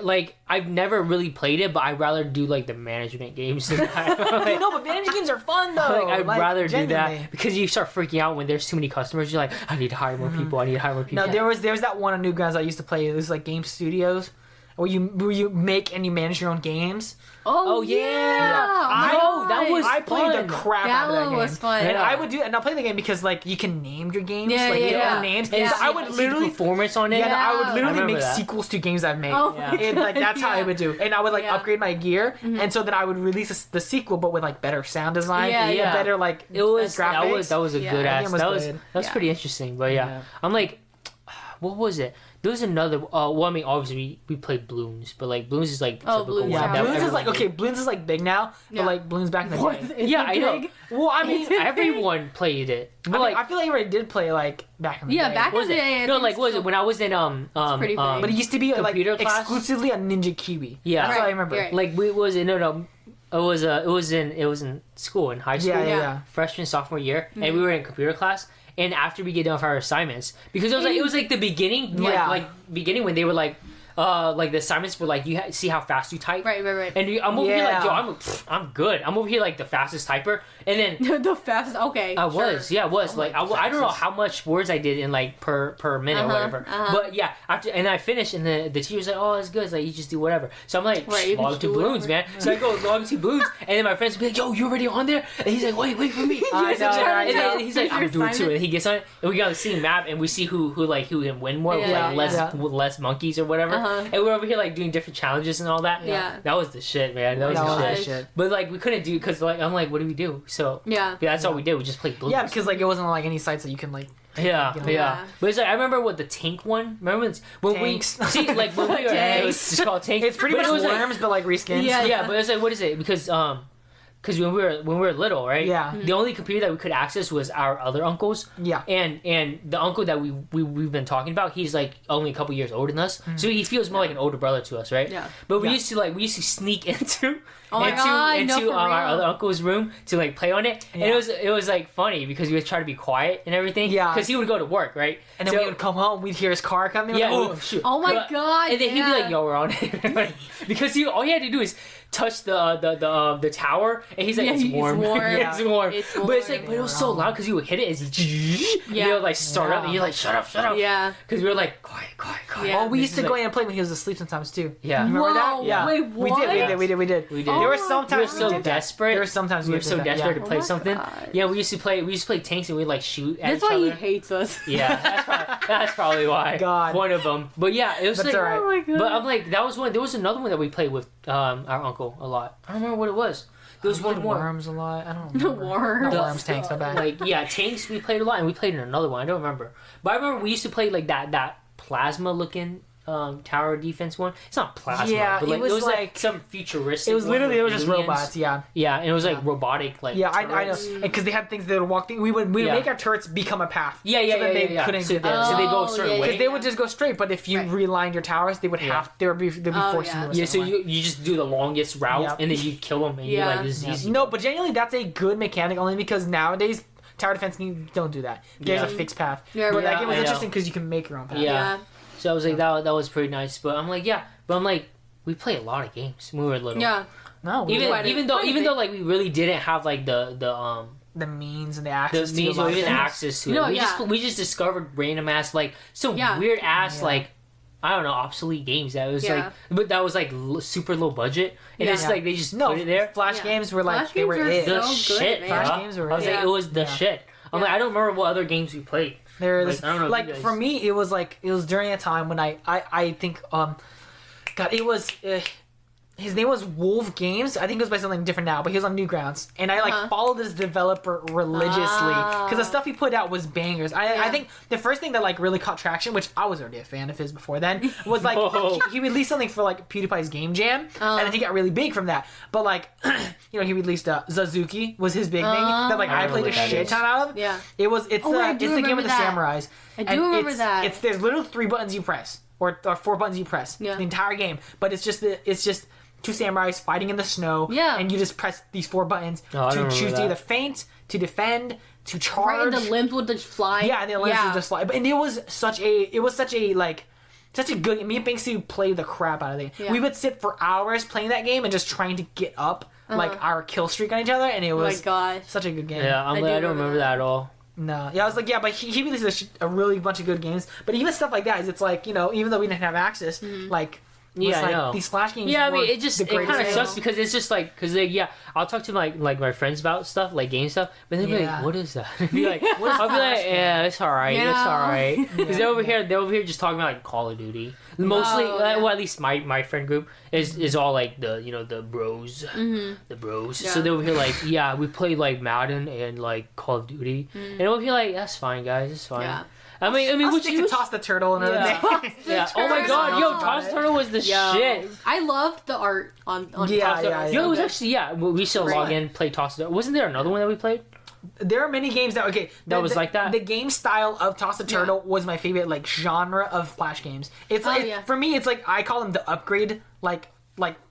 Like I've never really played it, but I'd rather do like the management games than that. Like, No, but managing games are fun though. I'd rather do genuinely. that because you start freaking out when there's too many customers. You're like, I need to hire more people. I need to hire more people. No, there was that one on Newgrounds I used to play. It was like Game Studios, where you make and you manage your own games. Oh yeah, that was I played fun. the crap That out of that one game. was fun. And Yeah. I would do, and I'll play the game because like you can name your games, Yeah, like yeah, your yeah. own names. Yeah. And so I See would the literally, performance on it. yeah, I would I literally remember make that. sequels to games I've made. Oh, Yeah. And like that's how I Yeah. would do, and I would like Yeah. upgrade my gear, and so then I would release the sequel, but with like better sound design, Yeah, and yeah. better like It was graphics. that was a Yeah. good That ass. game was That was good. that's Yeah. pretty interesting. But yeah, I'm like, what was it? There was another. Well, I mean, obviously we played Bloons, but like Bloons is like the Oh, typical Bloons, one. Yeah, that Bloons is everyone like did. okay. Bloons is like big now, Yeah. but like Bloons back in the day. Is Yeah, it I know. big? Well, I mean, Is it Everyone played it. But I, mean, like, I feel like everybody did play like back in the Yeah, day. back what was in the day, it? I No, think like, what was so. it when I was in pretty big. But it used to be like Computer class? exclusively on Ninja Kiwi. Yeah. That's what I Right, remember. right. like we was in it was in school in high school. Yeah, Yeah. yeah. Freshman sophomore year, and we were in computer class. And after we get done with our assignments, because it was like the beginning, Yeah. like beginning when they were like the assignments were like see how fast you type. Right. And I'm over here like, Yeah. yo, I'm good. I'm over here like the fastest typer. And then The fastest. Okay. I was, sure. yeah, I was. Oh Like, my I don't know goodness. how much words I did in like per minute or whatever. But yeah, after and I finished, and the teacher's like, "Oh, it's good. It's like you just do whatever." So I'm like, Right, you can log just to do Bloons, whatever. man. So I go log to Bloons, and then my friends be like, "Yo, you already on there?" And he's like, "Wait for me." I know, And then right? he's like, "I'm doing too." And he gets on it, and we got the same map, and we see who can win more with Yeah, like yeah. less monkeys or whatever. And we were over here like doing different challenges and all that. Yeah. That was the shit, man. That was the shit. But like we couldn't do because like I'm like, what do we do? So that's all we did. We just played Blue. Yeah, because like it wasn't like any sites that you can like. Yeah. But it's like I remember what the tank one. Remember when Tanks. we see like when we were it was just called tank. It's pretty much worms, but like reskins. Yeah. But it's like what is it? Because when we were little, right? Yeah. The only computer that we could access was our other uncle's. Yeah. And the uncle that we've been talking about, he's like only a couple years older than us, so he feels more like an older brother to us, right? Yeah. But we used to sneak into our real. other uncle's room to like play on it, and it was like funny because we would try to be quiet and everything. Yeah. Because he would go to work, right? And then we would come home, we'd hear his car coming. Yeah. Like, oh shoot. Oh my god. And then he'd be like, "Yo, we're on it," because all he had to do is touch the tower, and he's like, "It's warm." It's warm. But it's like, but it was so loud because you would hit it, and you would like start up, and you're like, "Shut up." Yeah. Because we were like, quiet. Yeah. Oh, we used to go in and play when he was asleep sometimes too. Yeah. You remember that? Yeah. Wait, what? We did. We did. There were sometimes we were so desperate. There were sometimes we were so desperate to play something. God. Yeah, we used to play tanks and we'd like shoot at That's each why other. he hates us. Yeah, that's probably why. God. One of them. But yeah, it was That's like, alright. Oh my god. but I'm like, that was one. There was another one that we played with our uncle a lot. I don't remember what it was. There was one more. Worms a lot. I don't The remember. worms. Not worms, tanks. My bad. Like tanks we played a lot, and we played in another one. I don't remember, but I remember we used to play like that plasma looking tower defense one. It's not plasma. Yeah, but like, it was like some futuristic. It was literally one it with was just aliens. robots. Yeah. Yeah, and it was like robotic. Like Yeah, I know, turrets. because they had things that would walk. We would make our turrets become a path. Yeah, so that they couldn't So, do that. so they go a certain way. Because they would just go straight, but if you Right. realigned your towers, they would they'd be forced to move. Yeah, so you just do the longest route, Yep. and then you kill them, and you're like, this is easy. No, but genuinely, that's a good mechanic only because nowadays tower defense you don't do that. There's a fixed path. Yeah, but that right. game was I know. interesting because you can make your own path. Yeah. So I was like, that was pretty nice. But I'm like, we play a lot of games when we were little. Yeah. No, Even though like we really didn't have like the means and the access the means to a or lot of even things. access to it. No, We just discovered random ass like some weird ass like I don't know obsolete games that was like but that was like super low budget and it's like they just put it there. Flash games were like Flash they were games it. were The so shit, good, bro. man. Flash games were I was like, it was the Yeah. shit. I'm like, I don't remember what other games we played. There's I don't know if you guys- for me it was during a time when I think God it was his name was Wolf Games. I think it was by something different now, but he was on Newgrounds, and I followed this developer religiously because the stuff he put out was bangers. I think the first thing that like really caught traction, which I was already a fan of his before then, was like he released something for like PewDiePie's Game Jam, and then he got really big from that. But like he released Zazuki was his big thing that like I played a shit ton out of. Yeah. It's the game with the samurais. I do remember that. There's literally 3 buttons you press or 4 buttons you press the entire game, but it's just 2 samurais fighting in the snow, and you just press these 4 buttons to choose to either feint, to defend, to charge. Right, and the limbs would just fly. Yeah, and the limbs would just fly. And it was such a good. Me and Banksy played the crap out of it. Yeah. We would sit for hours playing that game and just trying to get up like our kill streak on each other, and it was my gosh. such a good game. Yeah, I don't remember that at all. No, I was like, but he released a really bunch of good games. But even stuff like that, it's like even though we didn't have access, like. Yeah, I know. These Flash games. Yeah, I mean, were it kind of sucks because it's just like, I'll talk to my friends about stuff, like game stuff, but they'll be like, what is that? I'll be like, yeah, it's alright, it's alright. Because they're over here just talking about like Call of Duty. Mostly, well, at least my friend group is all like the bros, the bros. Yeah. So they're over here like, we play like Madden and like Call of Duty, and over here like, that's fine, guys, it's fine. Yeah. I'll stick to Toss the Turtle another day. Yeah. Oh my god, yo, Toss the Turtle was the shit. I loved the art on Toss the Turtle. Yo, it was actually we used to log in, play Toss the Turtle. Wasn't there another one that we played? There are many games that was like that. The game style of Toss the Turtle was my favorite like genre of Flash games. It's like for me, it's like I call them the upgrade like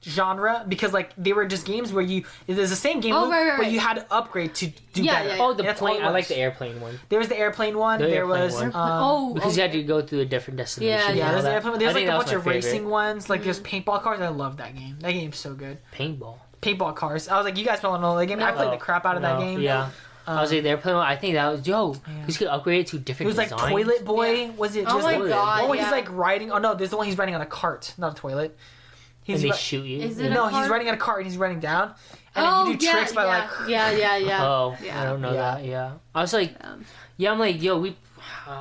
genre because like they were just games where there's the same game loop, but you had to upgrade to do better. Oh, the plane. I like the airplane one. There was the airplane one. There was because you had to go through a different destination. Yeah. There's the airplane. There's like a bunch of favorite. racing ones. Like there's paintball cars. I love that game. That game's so good. Paintball cars. I was like, you guys probably know that game. I played the crap out of that game. Yeah. I was like, the airplane one. I think that was you could upgrade it to different. It was like Toilet Boy. Was it just? Oh my god. Oh, he's like riding. Oh no, there's the one he's riding on a cart, not a toilet. And they shoot you. Is it No, he's riding on a cart and he's running down. And then you do tricks by like. Yeah. Oh, I don't know that. Yeah, I was like, I'm like, yo,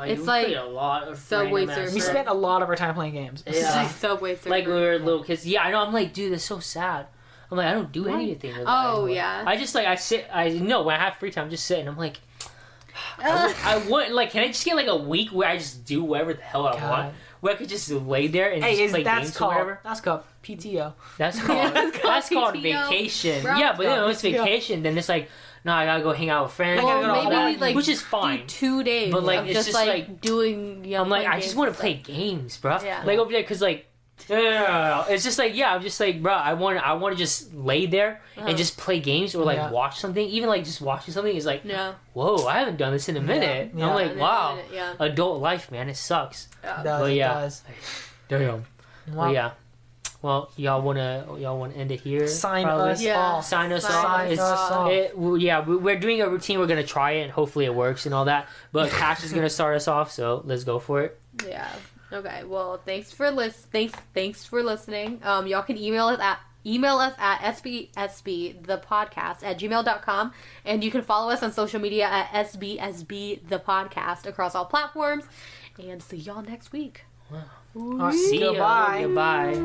It's you like played a lot of Subway random ass Surfer. We stuff. spent a lot of our time playing games. It's Yeah. like Subway Surfer. Like when we were little kids. Yeah, I know. I'm like, dude, that's so sad. I'm like, I don't do anything. With that Oh, anymore. yeah. I just like I know when I have free time, just sit and I'm like, I want like, can I just get like a week where I just do whatever the hell I God. want, where I could just lay there and Hey, just play that's games or called whatever. that's called PTO. That's called that's called PTO. vacation. Bro, Yeah, but then when it's PTO. vacation, then it's like, no, I gotta go hang out with friends. gotta Well, go to maybe Hawaii. like which is do fine. 2 days, But, like, of it's just just, like like- doing. I'm like, playing I just games want to and play stuff. games, bro. Yeah. Like over there, cause like, it's just like, yeah, I'm just like, bro, I want to just lay there and just play games or like Yeah. watch something. Even like just watching something is like, Yeah. whoa, I haven't done this in a minute. Yeah. I'm like, In a wow, minute, yeah. adult life, man, it sucks. Yeah. Does, But it yeah. does. Damn. Well, But yeah. Well, y'all wanna end it here? Sign probably? us Yeah. off. Sign us Sign off. us It's- off. we're doing a routine. We're gonna try it, and hopefully it works and all that. But Kash is gonna start us off, so let's go for it. Yeah. Okay. Well, thanks for listening. Y'all can email us at sbsbthepodcast@gmail.com, and you can follow us on social media at sbsbthepodcast across all platforms. And see y'all next week. All right, See ya. goodbye. Goodbye.